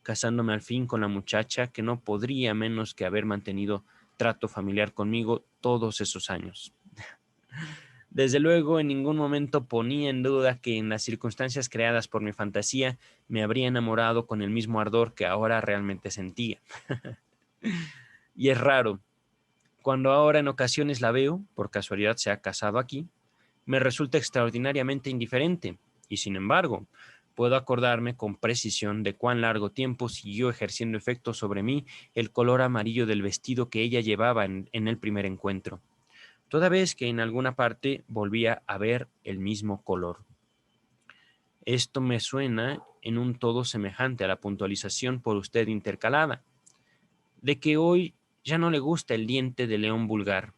casándome al fin con la muchacha que no podría menos que haber mantenido trato familiar conmigo todos esos años. Desde luego, en ningún momento ponía en duda que en las circunstancias creadas por mi fantasía me habría enamorado con el mismo ardor que ahora realmente sentía. Y es raro, cuando ahora en ocasiones la veo, por casualidad se ha casado aquí, me resulta extraordinariamente indiferente, y sin embargo, puedo acordarme con precisión de cuán largo tiempo siguió ejerciendo efecto sobre mí el color amarillo del vestido que ella llevaba en el primer encuentro, toda vez que en alguna parte volvía a ver el mismo color. Esto me suena en un todo semejante a la puntualización por usted intercalada, de que hoy ya no le gusta el diente de león vulgar.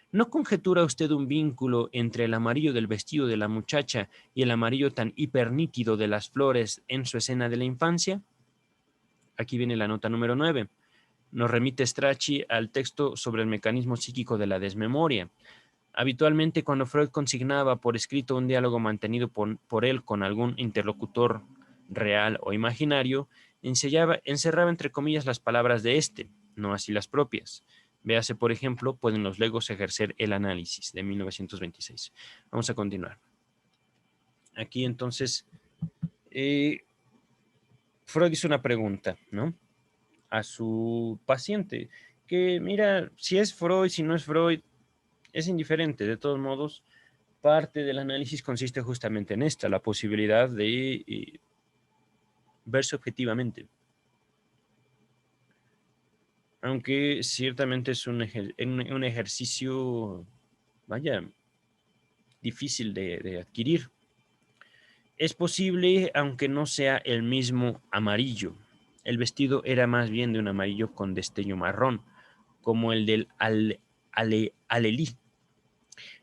¿No conjetura usted un vínculo entre el amarillo del vestido de la muchacha y el amarillo tan hipernítido de las flores en su escena de la infancia? Aquí viene la nota número 9. Nos remite Strachey al texto sobre el mecanismo psíquico de la desmemoria. Habitualmente, cuando Freud consignaba por escrito un diálogo mantenido por él con algún interlocutor real o imaginario, encerraba entre comillas las palabras de éste, no así las propias. Véase, por ejemplo, pueden los legos ejercer el análisis, de 1926. Vamos a continuar. Aquí entonces, eh, Freud hizo una pregunta, ¿no?, a su paciente, que mira, si es Freud, si no es Freud, es indiferente. De todos modos, parte del análisis consiste justamente en esta, la posibilidad de verse objetivamente. Aunque ciertamente es un ejercicio, vaya, difícil de adquirir. Es posible, aunque no sea el mismo amarillo. El vestido era más bien de un amarillo con destello marrón, como el del alelí.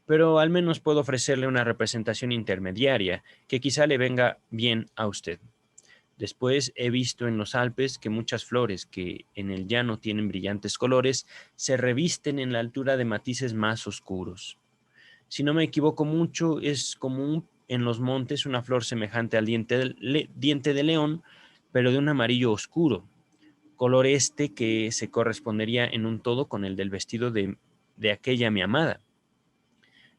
Pero al menos puedo ofrecerle una representación intermediaria que quizá le venga bien a usted. Después he visto en los Alpes que muchas flores que en el llano tienen brillantes colores se revisten en la altura de matices más oscuros. Si no me equivoco mucho, es común en los montes una flor semejante al diente de león, pero de un amarillo oscuro, color este que se correspondería en un todo con el del vestido de aquella mi amada.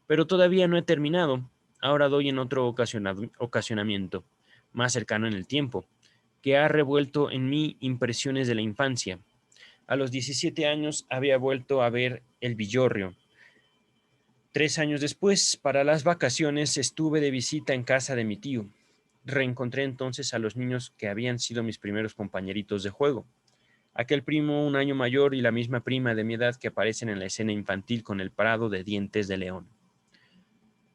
Pero todavía no he terminado. Ahora doy en otro ocasionamiento, más cercano en el tiempo, que ha revuelto en mí impresiones de la infancia. A los 17 años había vuelto a ver el villorrio. 3 años después, para las vacaciones, estuve de visita en casa de mi tío. Reencontré entonces a los niños que habían sido mis primeros compañeritos de juego. Aquel primo un año mayor y la misma prima de mi edad que aparecen en la escena infantil con el prado de dientes de león.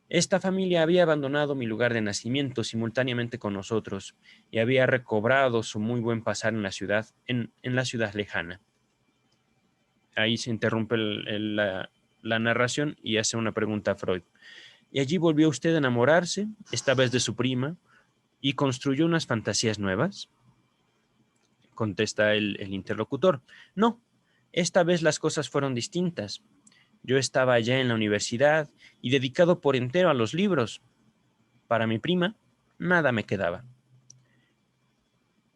Esta familia había abandonado mi lugar de nacimiento simultáneamente con nosotros y había recobrado su muy buen pasar en la ciudad, en la ciudad lejana. Ahí se interrumpe la narración y hace una pregunta a Freud. ¿Y allí volvió usted a enamorarse, esta vez de su prima, y construyó unas fantasías nuevas? Contesta el interlocutor. No, esta vez las cosas fueron distintas. Yo estaba allá en la universidad y dedicado por entero a los libros. Para mi prima, nada me quedaba.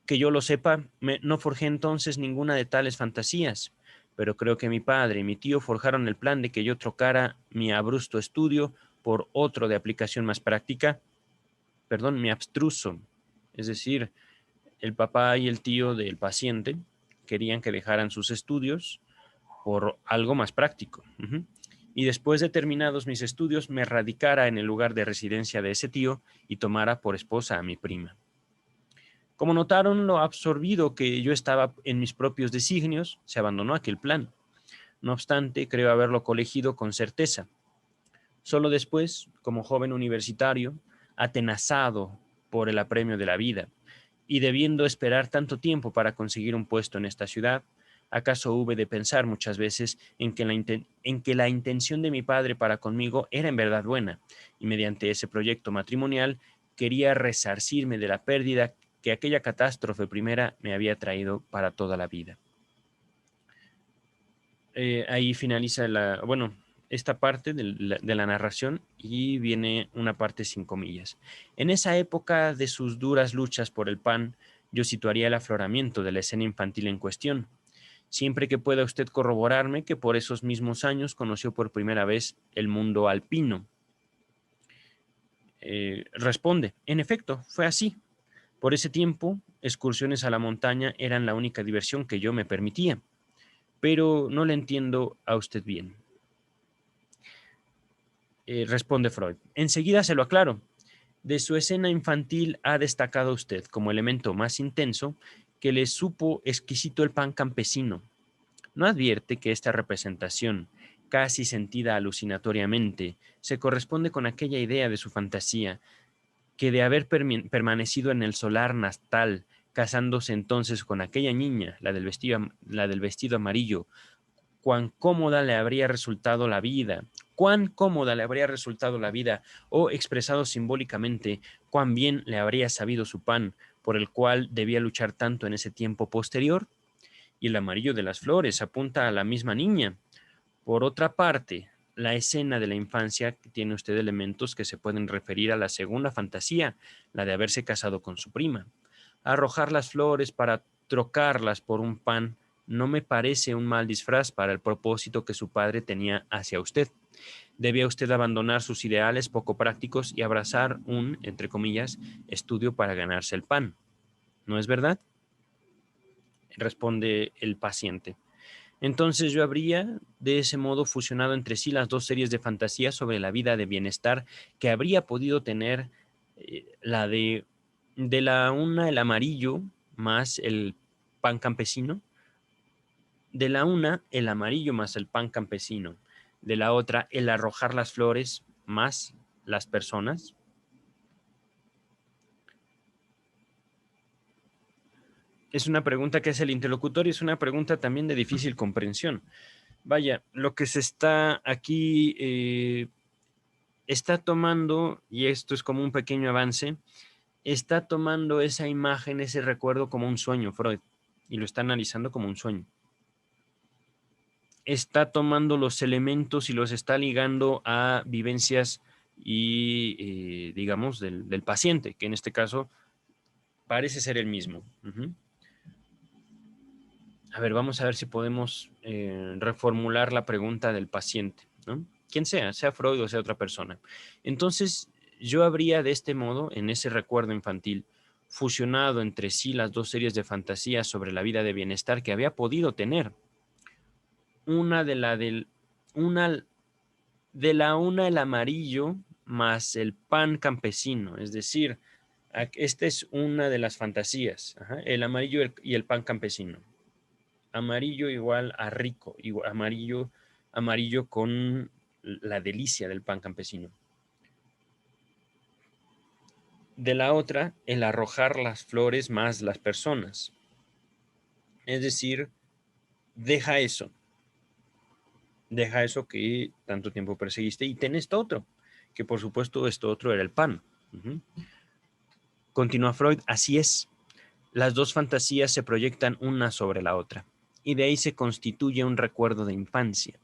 Que yo lo sepa, no forjé entonces ninguna de tales fantasías, pero creo que mi padre y mi tío forjaron el plan de que yo trocara mi abstruso estudio por otro de aplicación más práctica, mi abstruso, es decir, el papá y el tío del paciente querían que dejaran sus estudios por algo más práctico. Y después de terminados mis estudios, me radicara en el lugar de residencia de ese tío y tomara por esposa a mi prima. Como notaron lo absorbido que yo estaba en mis propios designios, se abandonó aquel plan. No obstante, creo haberlo colegido con certeza. Solo después, como joven universitario, atenazado por el apremio de la vida, y debiendo esperar tanto tiempo para conseguir un puesto en esta ciudad, acaso hube de pensar muchas veces en que la intención de mi padre para conmigo era en verdad buena, y mediante ese proyecto matrimonial quería resarcirme de la pérdida que aquella catástrofe primera me había traído para toda la vida. Ahí finaliza esta parte de la narración y viene una parte sin comillas. En esa época de sus duras luchas por el pan, yo situaría el afloramiento de la escena infantil en cuestión. siempre que pueda usted corroborarme que por esos mismos años conoció por primera vez el mundo alpino. Responde, en efecto, fue así. Por ese tiempo, excursiones a la montaña eran la única diversión que yo me permitía. Pero no le entiendo a usted bien. Responde Freud. Enseguida se lo aclaro. De su escena infantil ha destacado usted como elemento más intenso que le supo exquisito el pan campesino. ¿No advierte que esta representación, casi sentida alucinatoriamente, se corresponde con aquella idea de su fantasía que de haber permanecido en el solar natal, casándose entonces con aquella niña, la del vestido amarillo, cuán cómoda le habría resultado la vida, cuán cómoda le habría resultado la vida, o expresado simbólicamente, cuán bien le habría sabido su pan, por el cual debía luchar tanto en ese tiempo posterior? Y el amarillo de las flores apunta a la misma niña. Por otra parte, la escena de la infancia tiene usted elementos que se pueden referir a la segunda fantasía, la de haberse casado con su prima. Arrojar las flores para trocarlas por un pan no me parece un mal disfraz para el propósito que su padre tenía hacia usted. Debía usted abandonar sus ideales poco prácticos y abrazar un, entre comillas, estudio para ganarse el pan. ¿No es verdad? Responde el paciente. Entonces yo habría de ese modo fusionado entre sí las dos series de fantasías sobre la vida de bienestar que habría podido tener la de la una el amarillo más el pan campesino, de la una el amarillo más el pan campesino, de la otra el arrojar las flores más las personas. Es una pregunta que hace el interlocutor y es una pregunta también de difícil comprensión. Vaya, lo que se está aquí está tomando, y esto es como un pequeño avance, está tomando esa imagen, ese recuerdo como un sueño, Freud, y lo está analizando como un sueño. Está tomando los elementos y los está ligando a vivencias y, digamos, del paciente, que en este caso parece ser el mismo. A ver, vamos a ver si podemos reformular la pregunta del paciente, ¿no? Quien sea Freud o sea otra persona. Entonces, yo habría de este modo, en ese recuerdo infantil, fusionado entre sí las dos series de fantasías sobre la vida de bienestar que había podido tener. Una de la una el amarillo más el pan campesino, es decir, esta es una de las fantasías, el amarillo y el pan campesino. Amarillo igual a rico, igual, amarillo con la delicia del pan campesino. De la otra, el arrojar las flores más las personas. Es decir, deja eso que tanto tiempo perseguiste y ten esto otro, que por supuesto esto otro era el pan. Continúa Freud, así es. Las dos fantasías se proyectan una sobre la otra y de ahí se constituye un recuerdo de infancia.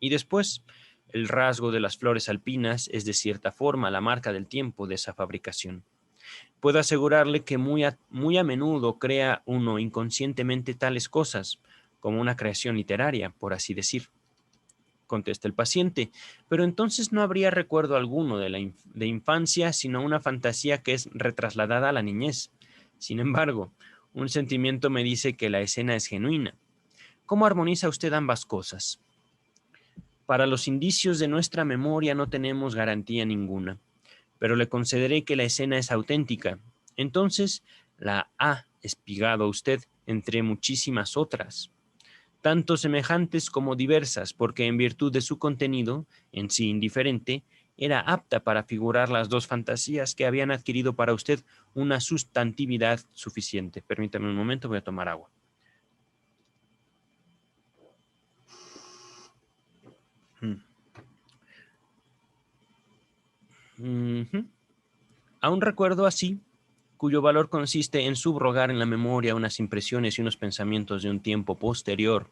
Y después, el rasgo de las flores alpinas es de cierta forma la marca del tiempo de esa fabricación. Puedo asegurarle que muy a menudo crea uno inconscientemente tales cosas, como una creación literaria, por así decir. Contesta el paciente, pero entonces no habría recuerdo alguno de infancia, sino una fantasía que es retrasladada a la niñez. Sin embargo, un sentimiento me dice que la escena es genuina. ¿Cómo armoniza usted ambas cosas? Para los indicios de nuestra memoria no tenemos garantía ninguna, pero le concederé que la escena es auténtica. Entonces, la ha espigado a usted entre muchísimas otras, tanto semejantes como diversas, porque en virtud de su contenido, en sí indiferente, era apta para figurar las dos fantasías que habían adquirido para usted una sustantividad suficiente. Permítame un momento, voy a tomar agua. A un recuerdo así, cuyo valor consiste en subrogar en la memoria unas impresiones y unos pensamientos de un tiempo posterior,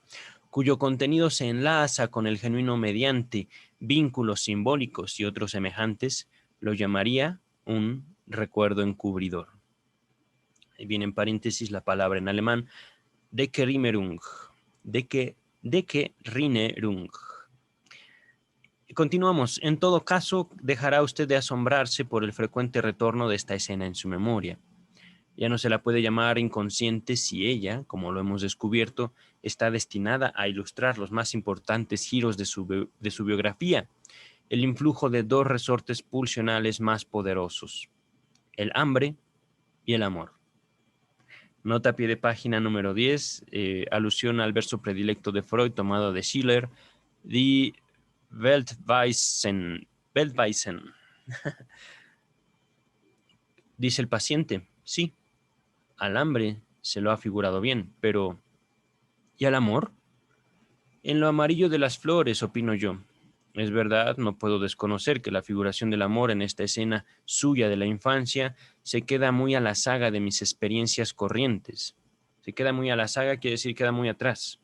cuyo contenido se enlaza con el genuino mediante vínculos simbólicos y otros semejantes, lo llamaría un recuerdo encubridor. Ahí viene en paréntesis la palabra en alemán Dekerimerung. de que Erinnerung. Continuamos. En todo caso, dejará usted de asombrarse por el frecuente retorno de esta escena en su memoria. Ya no se la puede llamar inconsciente si ella, como lo hemos descubierto, está destinada a ilustrar los más importantes giros de su biografía, el influjo de dos resortes pulsionales más poderosos, el hambre y el amor. Nota a pie de página número 10, alusión al verso predilecto de Freud tomado de Schiller, Die Weltweisen. Dice el paciente, sí, al hambre se lo ha figurado bien, pero ¿y al amor? En lo amarillo de las flores, opino yo. Es verdad, no puedo desconocer que la figuración del amor en esta escena suya de la infancia se queda muy a la saga de mis experiencias corrientes. Se queda muy a la saga, quiere decir queda muy atrás.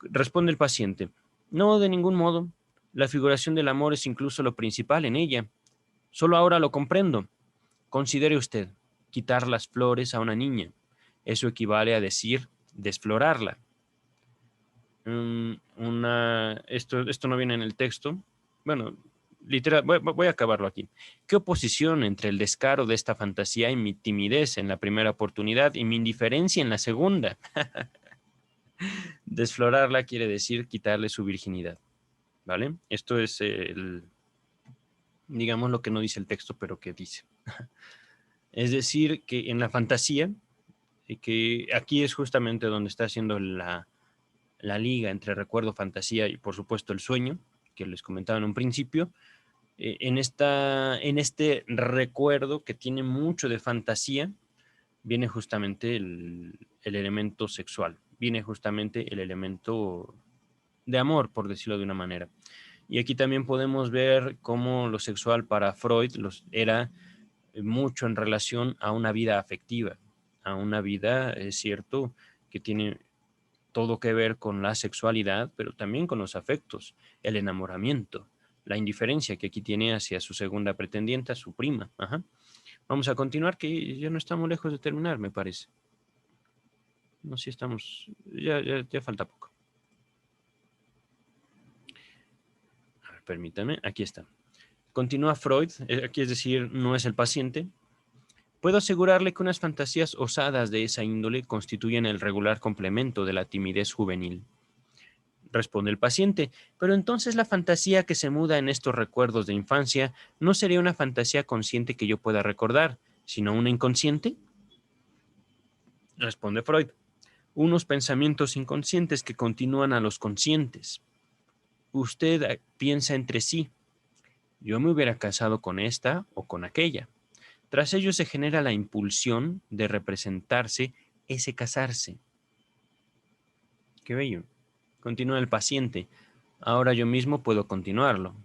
Responde el paciente, no, de ningún modo. La figuración del amor es incluso lo principal en ella. Solo ahora lo comprendo. Considere usted, quitar las flores a una niña. Eso equivale a decir desflorarla. Esto no viene en el texto. Bueno, literal, voy a acabarlo aquí. ¿Qué oposición entre el descaro de esta fantasía y mi timidez en la primera oportunidad y mi indiferencia en la segunda? Desflorarla quiere decir quitarle su virginidad, ¿vale? Esto es digamos, lo que no dice el texto, pero que dice. Es decir, que en la fantasía, y que aquí es justamente donde está haciendo la liga entre recuerdo, fantasía y por supuesto el sueño, que les comentaba en un principio, en este recuerdo que tiene mucho de fantasía, viene justamente el elemento sexual, viene justamente el elemento de amor, por decirlo de una manera. Y aquí también podemos ver cómo lo sexual para Freud era mucho en relación a una vida afectiva, a una vida, es cierto, que tiene todo que ver con la sexualidad, pero también con los afectos, el enamoramiento, la indiferencia que aquí tiene hacia su segunda pretendienta, su prima. Ajá. Vamos a continuar, que ya no estamos lejos de terminar, me parece. No sé si estamos, ya falta poco. A ver, permítame, aquí está. Continúa Freud, aquí es decir, no es el paciente. Puedo asegurarle que unas fantasías osadas de esa índole constituyen el regular complemento de la timidez juvenil. Responde el paciente, pero entonces la fantasía que se muda en estos recuerdos de infancia no sería una fantasía consciente que yo pueda recordar, sino una inconsciente. Responde Freud, unos pensamientos inconscientes que continúan a los conscientes. Usted piensa entre sí, yo me hubiera casado con esta o con aquella. Tras ello se genera la impulsión de representarse ese casarse. Qué bello. Continúa el paciente. Ahora yo mismo puedo continuarlo.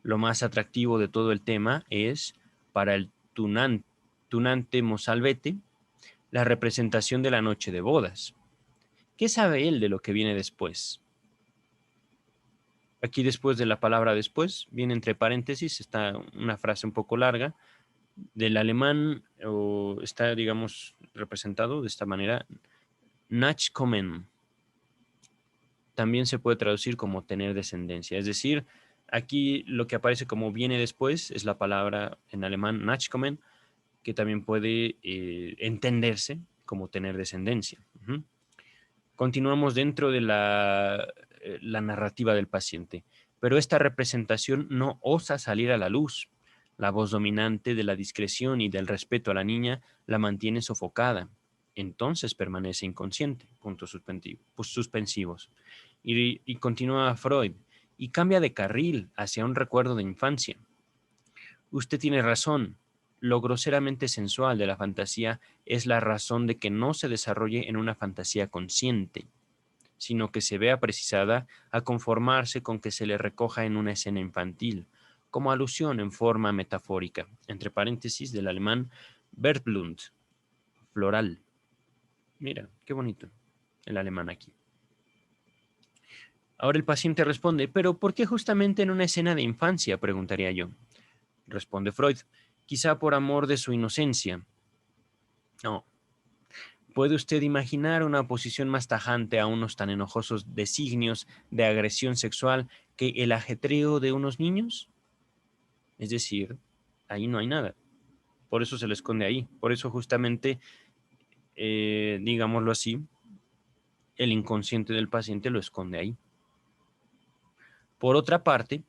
Lo más atractivo de todo el tema es, para el tunante mozalbete, la representación de la noche de bodas. ¿Qué sabe él de lo que viene después? Aquí después de la palabra después, viene entre paréntesis, está una frase un poco larga, del alemán, o está, digamos, representado de esta manera, Nachkommen. También se puede traducir como tener descendencia. Es decir, aquí lo que aparece como viene después es la palabra en alemán Nachkommen, que también puede entenderse como tener descendencia. Uh-huh. Continuamos dentro de la narrativa del paciente, pero esta representación no osa salir a la luz. La voz dominante de la discreción y del respeto a la niña la mantiene sofocada. Entonces permanece inconsciente, puntos suspensivos. Y continúa Freud, y cambia de carril hacia un recuerdo de infancia. Usted tiene razón. Lo groseramente sensual de la fantasía es la razón de que no se desarrolle en una fantasía consciente, sino que se vea precisada a conformarse con que se le recoja en una escena infantil, como alusión en forma metafórica, entre paréntesis del alemán Verblund, floral. Mira, qué bonito el alemán aquí. Ahora el paciente responde, ¿pero por qué justamente en una escena de infancia?, preguntaría yo. Responde Freud, quizá por amor de su inocencia. No, ¿Puede usted imaginar una oposición más tajante a unos tan enojosos designios de agresión sexual que el ajetreo de unos niños? Es decir, ahí no hay nada. Por eso se le esconde ahí. Por eso justamente, digámoslo así, el inconsciente del paciente lo esconde ahí. Por otra parte,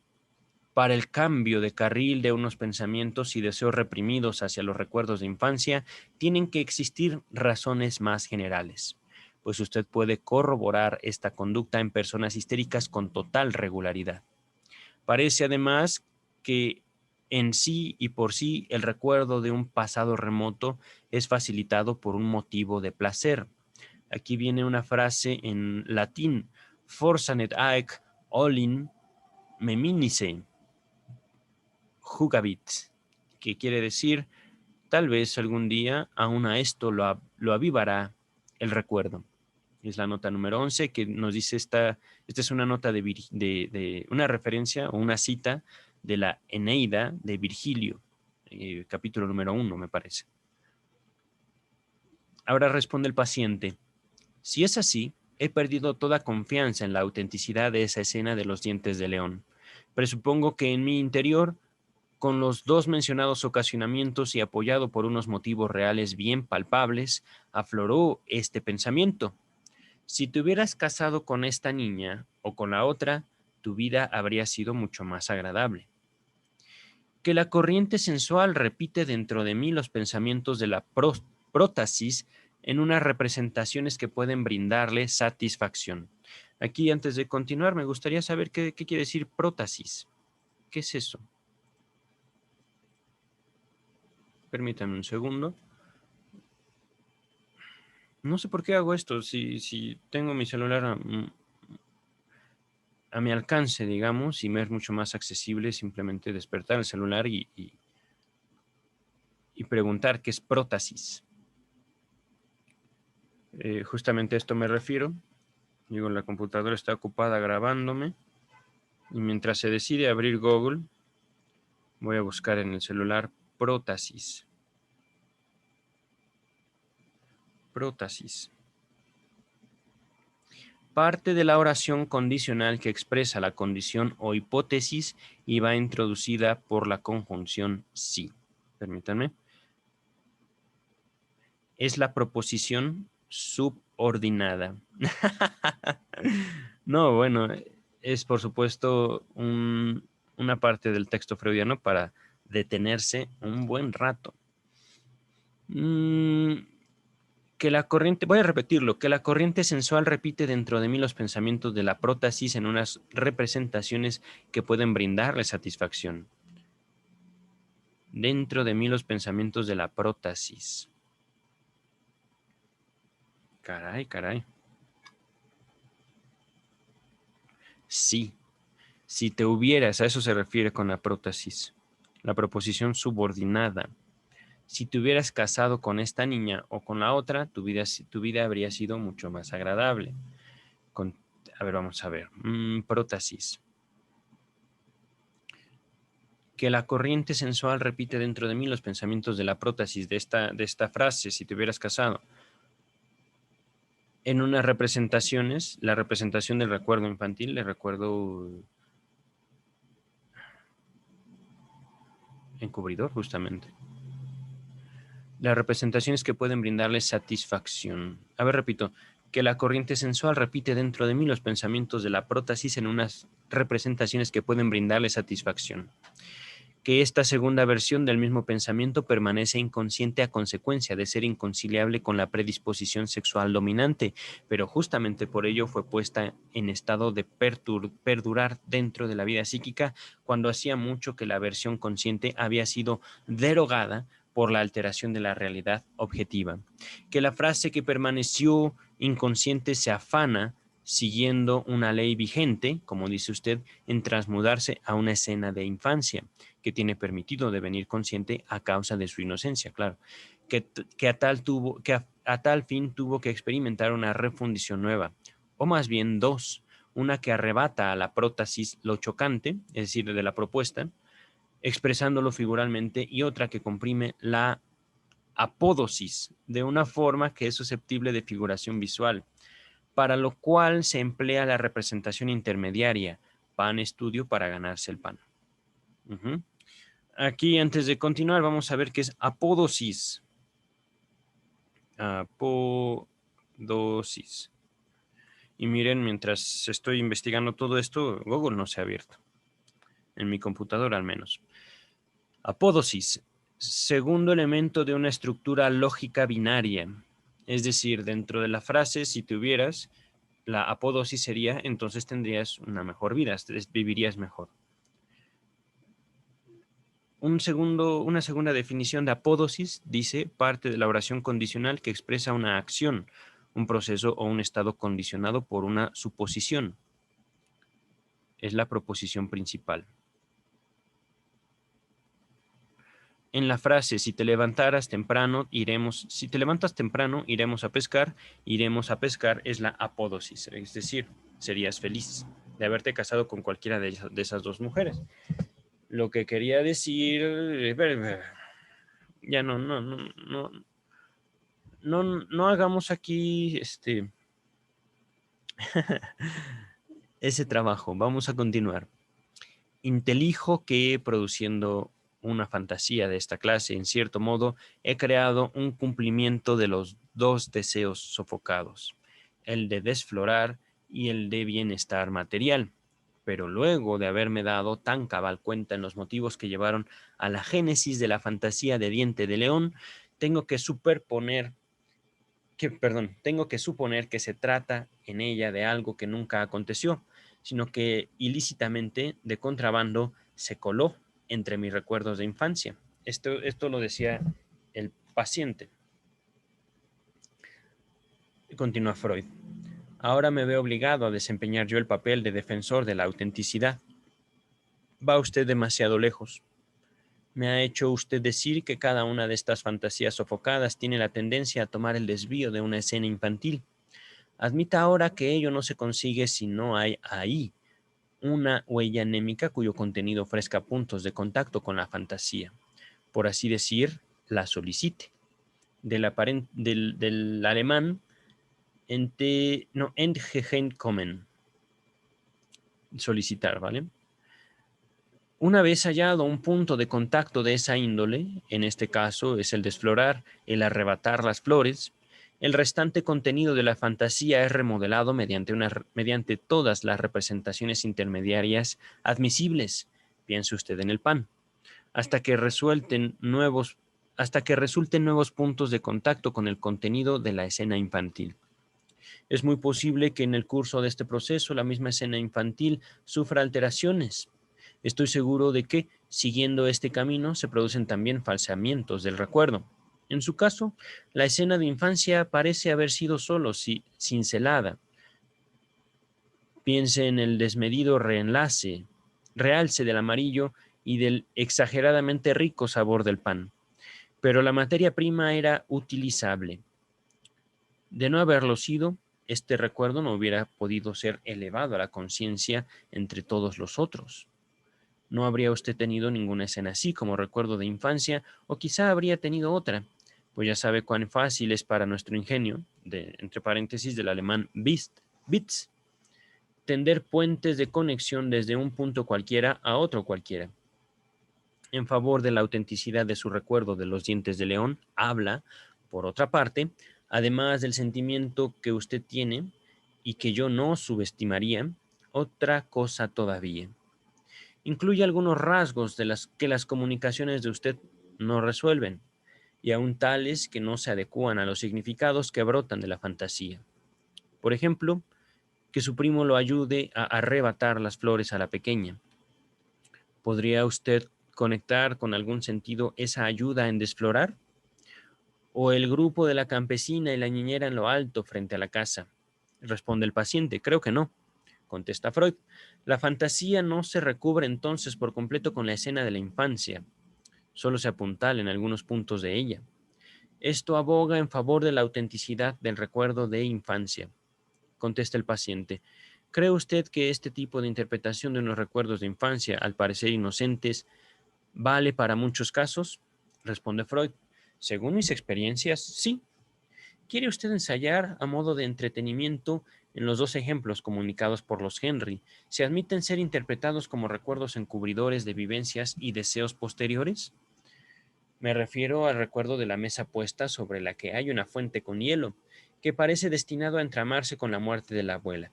para el cambio de carril de unos pensamientos y deseos reprimidos hacia los recuerdos de infancia, tienen que existir razones más generales, pues usted puede corroborar esta conducta en personas histéricas con total regularidad. Parece además que en sí y por sí el recuerdo de un pasado remoto es facilitado por un motivo de placer. Aquí viene una frase en latín: forsanet haec olim meminice jugabit, que quiere decir, tal vez algún día aún a esto lo avivará el recuerdo. Es la nota número 11 que nos dice esta es una nota de una referencia o una cita de la Eneida de Virgilio, capítulo número 1, me parece. Ahora responde el paciente: si es así, he perdido toda confianza en la autenticidad de esa escena de los dientes de león. Presupongo que en mi interior, con los dos mencionados ocasionamientos y apoyado por unos motivos reales bien palpables, afloró este pensamiento: si te hubieras casado con esta niña o con la otra, tu vida habría sido mucho más agradable. Que la corriente sensual repite dentro de mí los pensamientos de la prótasis en unas representaciones que pueden brindarle satisfacción. Aquí, antes de continuar, me gustaría saber qué quiere decir prótasis. ¿Qué es eso? Permítanme un segundo. No sé por qué hago esto. Si tengo mi celular a mi alcance, digamos, y me es mucho más accesible simplemente despertar el celular y preguntar qué es prótasis. Justamente a esto me refiero. Digo, la computadora está ocupada grabándome y mientras se decide abrir Google, voy a buscar en el celular prótasis. Prótasis. Parte de la oración condicional que expresa la condición o hipótesis y va introducida por la conjunción sí. Permítanme. Es la proposición subordinada. No, bueno, es por supuesto una parte del texto freudiano para detenerse un buen rato. Que la corriente, voy a repetirlo, que la corriente sensual repite dentro de mí los pensamientos de la prótasis en unas representaciones que pueden brindarle satisfacción. Dentro de mí los pensamientos de la prótasis. Caray, caray. Sí, si te hubieras, a eso se refiere con la prótesis, la proposición subordinada. Si te hubieras casado con esta niña o con la otra, tu vida habría sido mucho más agradable. A ver, vamos a ver. Prótesis. Que la corriente sensual repite dentro de mí los pensamientos de la prótesis de esta frase: si te hubieras casado. En unas representaciones, la representación del recuerdo infantil, el recuerdo encubridor, justamente. Las representaciones que pueden brindarles satisfacción. A ver, repito, que la corriente sensual repite dentro de mí los pensamientos de la prótesis en unas representaciones que pueden brindarle satisfacción. Que esta segunda versión del mismo pensamiento permanece inconsciente a consecuencia de ser inconciliable con la predisposición sexual dominante, pero justamente por ello fue puesta en estado de perdurar dentro de la vida psíquica cuando hacía mucho que la versión consciente había sido derogada por la alteración de la realidad objetiva. Que la frase que permaneció inconsciente se afana siguiendo una ley vigente, como dice usted, en transmudarse a una escena de infancia que tiene permitido devenir consciente a causa de su inocencia, claro, que a tal fin tuvo que experimentar una refundición nueva, o más bien dos: una que arrebata a la prótesis lo chocante, es decir, de la propuesta, expresándolo figuralmente, y otra que comprime la apódosis de una forma que es susceptible de figuración visual, para lo cual se emplea la representación intermediaria, pan estudio para ganarse el pan. Ujú. Aquí, antes de continuar, vamos a ver qué es apódosis. Apódosis. Y miren, mientras estoy investigando todo esto, Google no se ha abierto. En mi computadora al menos. Apódosis. Segundo elemento de una estructura lógica binaria. Es decir, dentro de la frase, si tuvieras la apódosis sería, entonces tendrías una mejor vida, vivirías mejor. Una segunda definición de apódosis dice parte de la oración condicional que expresa una acción, un proceso o un estado condicionado por una suposición. Es la proposición principal. En la frase, si te levantaras temprano, si te levantas temprano, iremos a pescar es la apódosis, es decir, serías feliz de haberte casado con cualquiera de esas dos mujeres. Lo que quería decir, ya no hagamos aquí ese trabajo. Vamos a continuar. Intelijo que produciendo una fantasía de esta clase, en cierto modo, he creado un cumplimiento de los dos deseos sofocados, el de desflorar y el de bienestar material. Pero luego de haberme dado tan cabal cuenta en los motivos que llevaron a la génesis de la fantasía de diente de león, tengo que tengo que suponer que se trata en ella de algo que nunca aconteció, sino que ilícitamente, de contrabando, se coló entre mis recuerdos de infancia. Esto lo decía el paciente. Continúa Freud. Ahora me veo obligado a desempeñar yo el papel de defensor de la autenticidad. Va usted demasiado lejos. Me ha hecho usted decir que cada una de estas fantasías sofocadas tiene la tendencia a tomar el desvío de una escena infantil. Admita ahora que ello no se consigue si no hay ahí una huella anémica cuyo contenido ofrezca puntos de contacto con la fantasía. Por así decir, la solicite. Del alemán entgegenkommen, solicitar, ¿vale? Una vez hallado un punto de contacto de esa índole, en este caso es el desflorar, el arrebatar las flores, el restante contenido de la fantasía es remodelado mediante todas las representaciones intermediarias admisibles, piense usted en el pan, hasta que hasta que resulten nuevos puntos de contacto con el contenido de la escena infantil. Es muy posible que en el curso de este proceso la misma escena infantil sufra alteraciones. Estoy seguro de que, siguiendo este camino, se producen también falseamientos del recuerdo. En su caso, la escena de infancia parece haber sido solo cincelada. Piense en el desmedido realce del amarillo y del exageradamente rico sabor del pan. Pero la materia prima era utilizable. De no haberlo sido, este recuerdo no hubiera podido ser elevado a la conciencia entre todos los otros. No habría usted tenido ninguna escena así como recuerdo de infancia, o quizá habría tenido otra, pues ya sabe cuán fácil es para nuestro ingenio, entre paréntesis del alemán Witz, tender puentes de conexión desde un punto cualquiera a otro cualquiera. En favor de la autenticidad de su recuerdo de los dientes de león, habla, por otra parte, además del sentimiento que usted tiene y que yo no subestimaría, otra cosa todavía. Incluye algunos rasgos de las que las comunicaciones de usted no resuelven, y aún tales que no se adecúan a los significados que brotan de la fantasía. Por ejemplo, que su primo lo ayude a arrebatar las flores a la pequeña. ¿Podría usted conectar con algún sentido esa ayuda en desflorar? ¿O el grupo de la campesina y la niñera en lo alto frente a la casa? Responde el paciente, creo que no. Contesta Freud, la fantasía no se recubre entonces por completo con la escena de la infancia, solo se apuntala en algunos puntos de ella. Esto aboga en favor de la autenticidad del recuerdo de infancia. Contesta el paciente, ¿cree usted que este tipo de interpretación de unos recuerdos de infancia, al parecer inocentes, vale para muchos casos? Responde Freud, Según mis experiencias, sí. ¿Quiere usted ensayar a modo de entretenimiento en los dos ejemplos comunicados por los Henry? ¿Se admiten ser interpretados como recuerdos encubridores de vivencias y deseos posteriores? Me refiero al recuerdo de la mesa puesta sobre la que hay una fuente con hielo, que parece destinado a entramarse con la muerte de la abuela,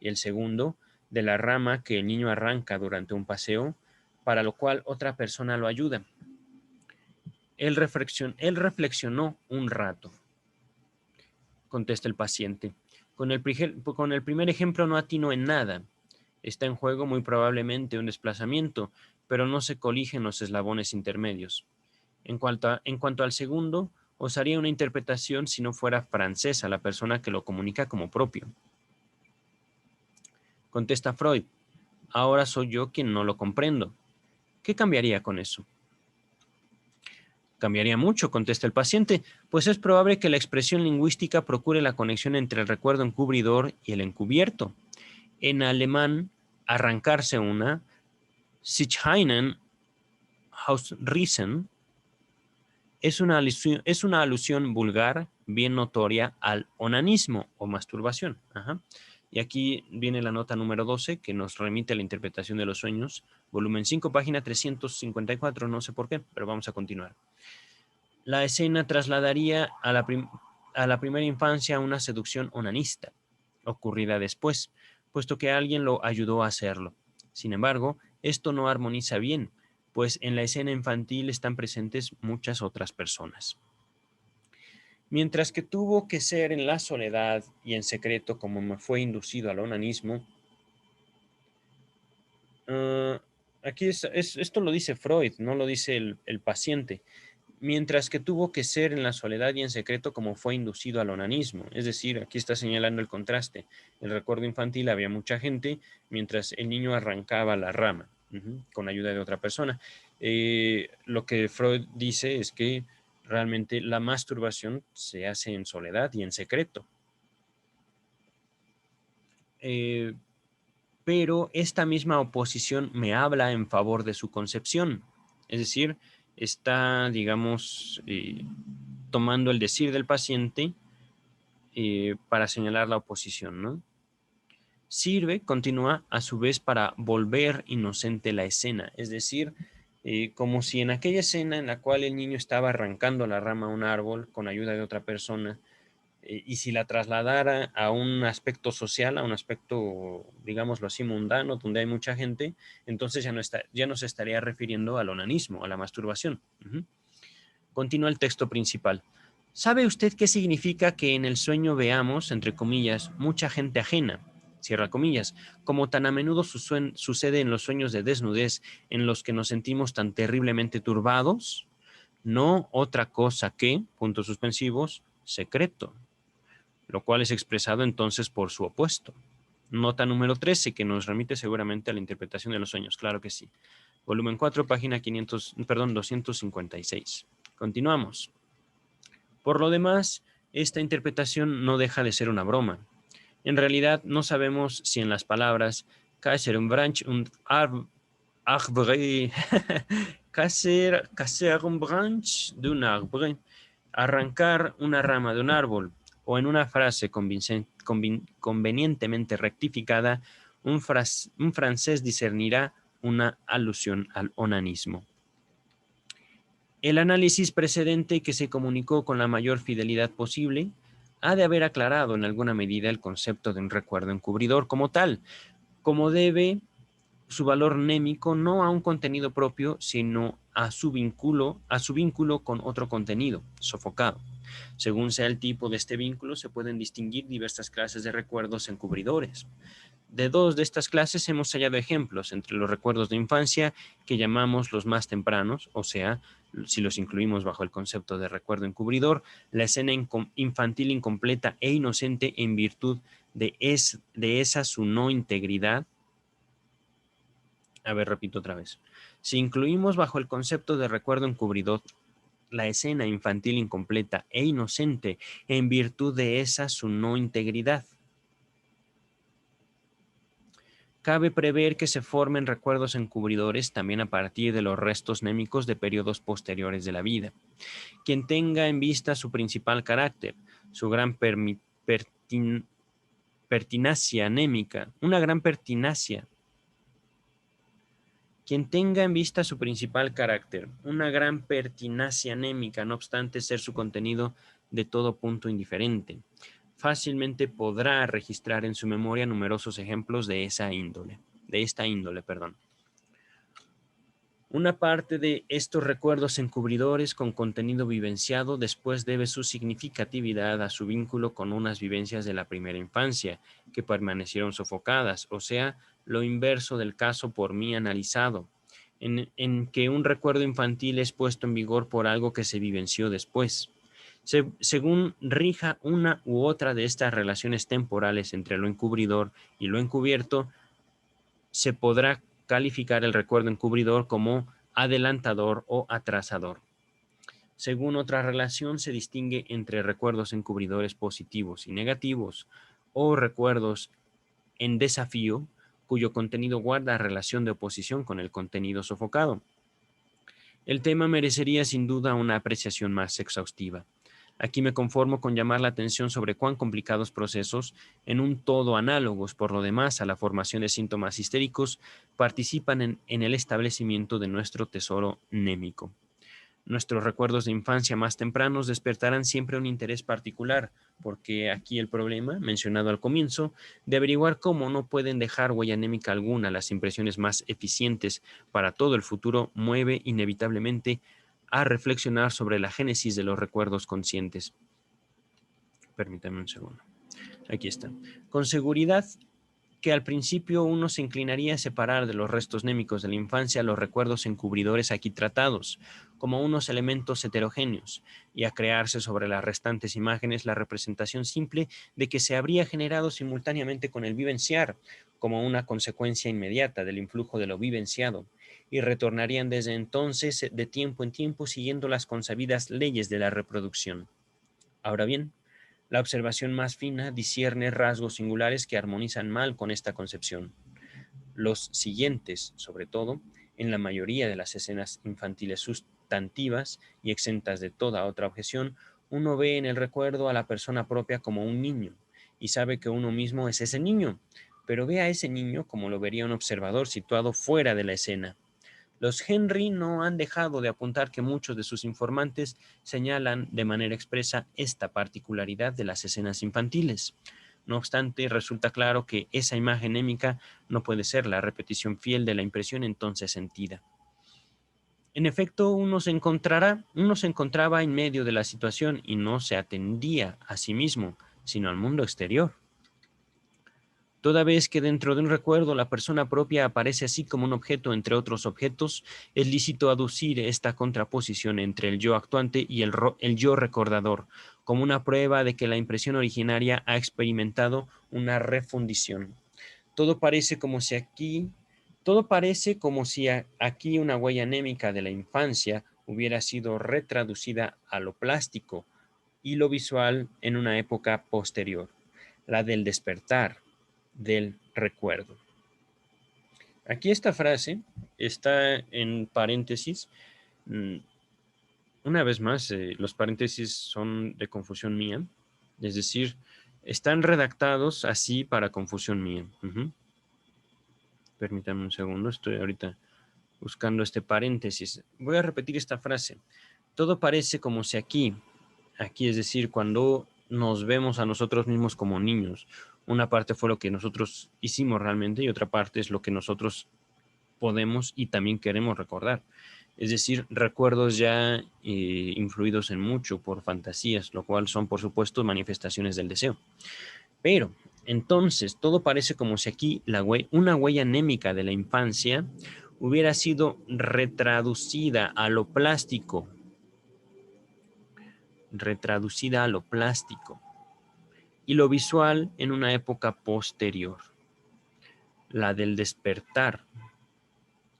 y el segundo, de la rama que el niño arranca durante un paseo, para lo cual otra persona lo ayuda. Él reflexionó un rato, contesta el paciente. Con el primer ejemplo no atino en nada. Está en juego muy probablemente un desplazamiento, pero no se coligen los eslabones intermedios. En cuanto al segundo, os haría una interpretación si no fuera francesa la persona que lo comunica como propio. Contesta Freud. Ahora soy yo quien no lo comprendo. ¿Qué cambiaría con eso? Cambiaría mucho, contesta el paciente, pues es probable que la expresión lingüística procure la conexión entre el recuerdo encubridor y el encubierto. En alemán, arrancarse una, sich einen ausrissen, es una alusión vulgar, bien notoria al onanismo o masturbación. Ajá. Y aquí viene la nota número 12 que nos remite a la interpretación de los sueños, volumen 5, página 354, no sé por qué, pero vamos a continuar. La escena trasladaría a la primera infancia una seducción onanista, ocurrida después, puesto que alguien lo ayudó a hacerlo. Sin embargo, esto no armoniza bien, pues en la escena infantil están presentes muchas otras personas. Mientras que tuvo que ser en la soledad y en secreto como me fue inducido al onanismo, aquí esto lo dice Freud, no lo dice el paciente. Mientras que tuvo que ser en la soledad y en secreto como fue inducido al onanismo. Es decir, aquí está señalando el contraste. En el recuerdo infantil había mucha gente, mientras el niño arrancaba la rama, con ayuda de otra persona. Lo que Freud dice es que realmente la masturbación se hace en soledad y en secreto. Pero esta misma oposición me habla en favor de su concepción. Es decir, está, digamos, tomando el decir del paciente para señalar la oposición, ¿no? Sirve, continúa, a su vez para volver inocente la escena, es decir, como si en aquella escena en la cual el niño estaba arrancando la rama a un árbol con ayuda de otra persona, y si la trasladara a un aspecto social, a un aspecto, digámoslo así, mundano, donde hay mucha gente, entonces ya no se estaría refiriendo al onanismo, a la masturbación. Continúa el texto principal. ¿Sabe usted qué significa que en el sueño veamos, entre comillas, mucha gente ajena? Cierra comillas, como tan a menudo sucede en los sueños de desnudez en los que nos sentimos tan terriblemente turbados. No otra cosa que, puntos suspensivos, secreto, lo cual es expresado entonces por su opuesto. Nota número 13, que nos remite seguramente a la interpretación de los sueños, claro que sí. Volumen 4, página 256. Continuamos. Por lo demás, esta interpretación no deja de ser una broma. En realidad, no sabemos si en las palabras Kaiser un Branch und Arbre, Kaiser un Branch de un arbre, arrancar una rama de un árbol, o en una frase convenientemente rectificada, un francés discernirá una alusión al onanismo. El análisis precedente, que se comunicó con la mayor fidelidad posible, ha de haber aclarado en alguna medida el concepto de un recuerdo encubridor como tal, como debe su valor némico no a un contenido propio, sino a su vínculo con otro contenido, sofocado. Según sea el tipo de este vínculo, se pueden distinguir diversas clases de recuerdos encubridores. De dos de estas clases hemos hallado ejemplos entre los recuerdos de infancia, que llamamos los más tempranos, o sea, si los incluimos bajo el concepto de recuerdo encubridor, la escena infantil incompleta e inocente en virtud de esa su no integridad. A ver, repito otra vez. Si incluimos bajo el concepto de recuerdo encubridor la escena infantil incompleta e inocente en virtud de esa su no integridad. Cabe prever que se formen recuerdos encubridores también a partir de los restos némicos de periodos posteriores de la vida. Quien tenga en vista su principal carácter, su gran pertinacia anémica, una gran pertinacia. Quien tenga en vista su principal carácter, una gran pertinacia anémica, no obstante ser su contenido de todo punto indiferente, fácilmente podrá registrar en su memoria numerosos ejemplos de esta índole, perdón. Una parte de estos recuerdos encubridores con contenido vivenciado después debe su significatividad a su vínculo con unas vivencias de la primera infancia que permanecieron sofocadas, o sea, lo inverso del caso por mí analizado, en que un recuerdo infantil es puesto en vigor por algo que se vivenció después. Según rija una u otra de estas relaciones temporales entre lo encubridor y lo encubierto, se podrá calificar el recuerdo encubridor como adelantador o atrasador. Según otra relación, se distingue entre recuerdos encubridores positivos y negativos o recuerdos en desafío, cuyo contenido guarda relación de oposición con el contenido sofocado. El tema merecería sin duda una apreciación más exhaustiva. Aquí me conformo con llamar la atención sobre cuán complicados procesos, en un todo análogos por lo demás a la formación de síntomas histéricos, participan en el establecimiento de nuestro tesoro némico. Nuestros recuerdos de infancia más tempranos despertarán siempre un interés particular, porque aquí el problema, mencionado al comienzo, de averiguar cómo no pueden dejar huella anémica alguna las impresiones más eficientes para todo el futuro, mueve inevitablemente a reflexionar sobre la génesis de los recuerdos conscientes. Permítame un segundo. Aquí está. Con seguridad que al principio uno se inclinaría a separar de los restos némicos de la infancia los recuerdos encubridores aquí tratados, como unos elementos heterogéneos, y a crearse sobre las restantes imágenes la representación simple de que se habría generado simultáneamente con el vivenciar, como una consecuencia inmediata del influjo de lo vivenciado, y retornarían desde entonces de tiempo en tiempo siguiendo las consabidas leyes de la reproducción. Ahora bien, la observación más fina discierne rasgos singulares que armonizan mal con esta concepción. Los siguientes, sobre todo, en la mayoría de las escenas infantiles sustantivas y exentas de toda otra objeción, uno ve en el recuerdo a la persona propia como un niño y sabe que uno mismo es ese niño, pero ve a ese niño como lo vería un observador situado fuera de la escena. Los Henry no han dejado de apuntar que muchos de sus informantes señalan de manera expresa esta particularidad de las escenas infantiles. No obstante, resulta claro que esa imagen némica no puede ser la repetición fiel de la impresión entonces sentida. En efecto, uno se encontraba en medio de la situación y no se atendía a sí mismo, sino al mundo exterior. Toda vez que dentro de un recuerdo la persona propia aparece así como un objeto entre otros objetos, es lícito aducir esta contraposición entre el yo actuante y el yo recordador, como una prueba de que la impresión originaria ha experimentado una refundición. Todo parece como si aquí una huella anémica de la infancia hubiera sido retraducida a lo plástico y lo visual en una época posterior, la del despertar del recuerdo. Aquí esta frase está en paréntesis. Una vez más, los paréntesis son de confusión mía, es decir, están redactados así para confusión mía. Permítame un segundo, estoy ahorita buscando este paréntesis. Voy a repetir esta frase. Todo parece como si aquí es decir, cuando nos vemos a nosotros mismos como niños, una parte fue lo que nosotros hicimos realmente y otra parte es lo que nosotros podemos y también queremos recordar. Es decir, recuerdos ya influidos en mucho por fantasías, lo cual son, por supuesto, manifestaciones del deseo. Pero, entonces, todo parece como si aquí una huella anémica de la infancia hubiera sido retraducida a lo plástico, y lo visual en una época posterior, la del despertar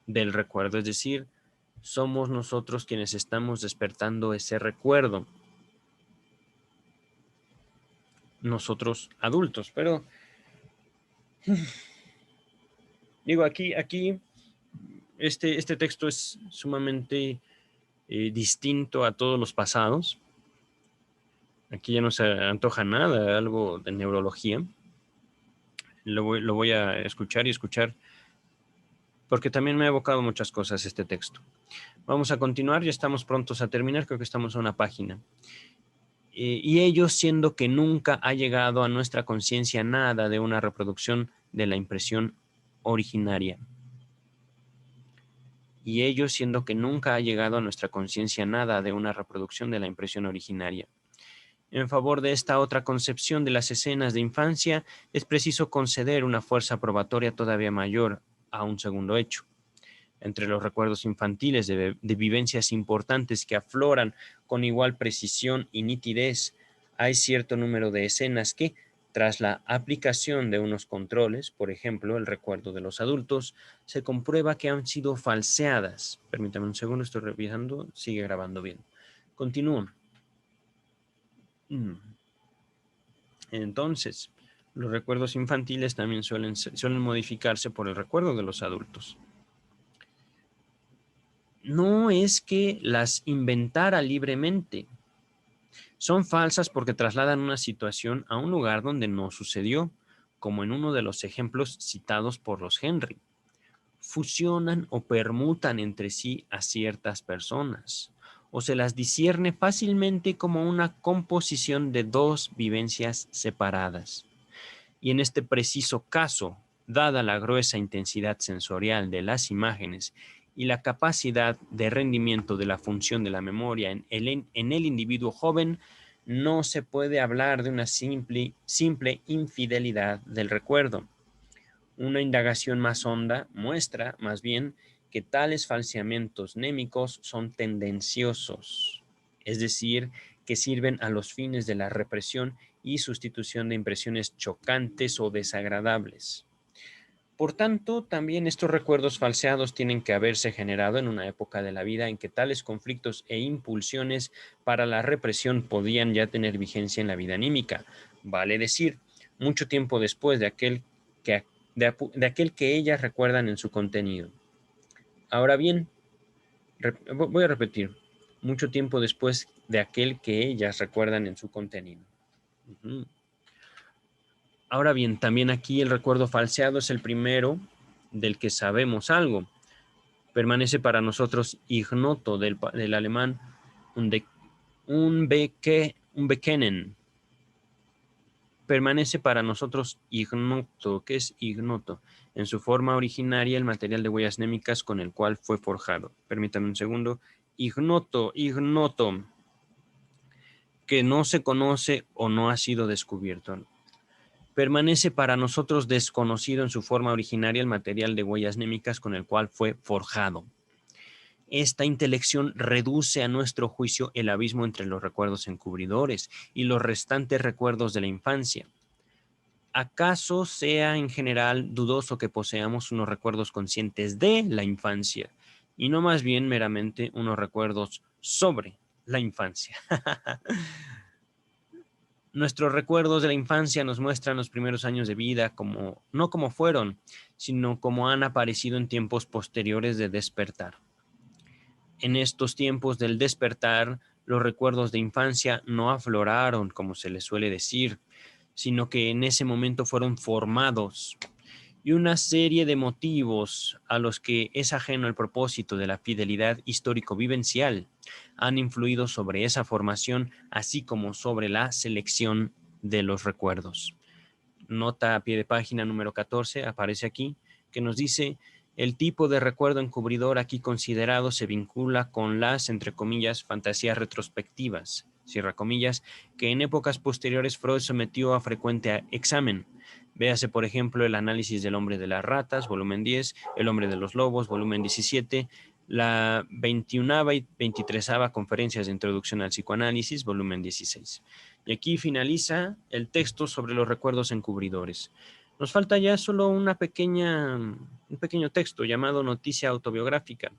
del recuerdo, es decir, somos nosotros quienes estamos despertando ese recuerdo, nosotros adultos, pero Digo, aquí este texto es sumamente distinto a todos los pasados. Aquí ya no se antoja nada, algo de neurología. Lo voy a escuchar y escuchar porque también me ha evocado muchas cosas este texto. Vamos a continuar, ya estamos prontos a terminar, creo que estamos a una página. Y ello siendo que nunca ha llegado a nuestra conciencia nada de una reproducción de la impresión originaria. Y ello siendo que nunca ha llegado a nuestra conciencia nada de una reproducción de la impresión originaria. En favor de esta otra concepción de las escenas de infancia, es preciso conceder una fuerza probatoria todavía mayor a un segundo hecho. Entre los recuerdos infantiles de vivencias importantes que afloran con igual precisión y nitidez, hay cierto número de escenas que, tras la aplicación de unos controles, por ejemplo, el recuerdo de los adultos, se comprueba que han sido falseadas. Permítame un segundo, estoy revisando, sigue grabando bien. Continúo. Entonces, los recuerdos infantiles también suelen modificarse por el recuerdo de los adultos. No es que las inventara libremente. Son falsas porque trasladan una situación a un lugar donde no sucedió, como en uno de los ejemplos citados por los Henry. Fusionan o permutan entre sí a ciertas personas, o se las discierne fácilmente como una composición de dos vivencias separadas. Y en este preciso caso, dada la gruesa intensidad sensorial de las imágenes y la capacidad de rendimiento de la función de la memoria en el individuo joven, no se puede hablar de una simple infidelidad del recuerdo. Una indagación más honda muestra, más bien, que tales falseamientos némicos son tendenciosos, es decir, que sirven a los fines de la represión y sustitución de impresiones chocantes o desagradables. Por tanto, también estos recuerdos falseados tienen que haberse generado en una época de la vida en que tales conflictos e impulsiones para la represión podían ya tener vigencia en la vida anímica, vale decir, mucho tiempo después que, de aquel que ellas recuerdan en su contenido. Ahora bien, voy a repetir, mucho tiempo después de aquel que ellas recuerdan en su contenido. Ujú. Ahora bien, también aquí el recuerdo falseado es el primero del que sabemos algo. Permanece para nosotros ignoto del alemán Unbekennen. Permanece para nosotros ignoto. ¿Qué es ignoto? En su forma originaria, el material de huellas némicas con el cual fue forjado. Permítame un segundo. Ignoto, que no se conoce o no ha sido descubierto. Permanece para nosotros desconocido en su forma originaria el material de huellas némicas con el cual fue forjado. Esta intelección reduce a nuestro juicio el abismo entre los recuerdos encubridores y los restantes recuerdos de la infancia. ¿Acaso sea en general dudoso que poseamos unos recuerdos conscientes de la infancia y no más bien meramente unos recuerdos sobre la infancia? Nuestros recuerdos de la infancia nos muestran los primeros años de vida no como fueron, sino como han aparecido en tiempos posteriores de despertar. En estos tiempos del despertar, los recuerdos de infancia no afloraron, como se les suele decir, sino que en ese momento fueron formados. Y una serie de motivos a los que es ajeno el propósito de la fidelidad histórico-vivencial han influido sobre esa formación, así como sobre la selección de los recuerdos. Nota a pie de página número 14, aparece aquí, que nos dice: el tipo de recuerdo encubridor aquí considerado se vincula con las, entre comillas, fantasías retrospectivas, cierra comillas, que en épocas posteriores Freud sometió a frecuente examen. Véase, por ejemplo, el análisis del hombre de las ratas, volumen 10, el hombre de los lobos, volumen 17, la 21ª y 23ª conferencias de introducción al psicoanálisis, volumen 16. Y aquí finaliza el texto sobre los recuerdos encubridores. Nos falta ya solo un pequeño texto llamado noticia autobiográfica.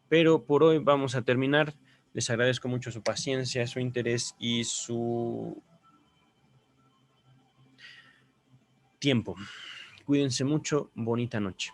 Pero por hoy vamos a terminar. Les agradezco mucho su paciencia, su interés y su tiempo. Cuídense mucho. Bonita noche.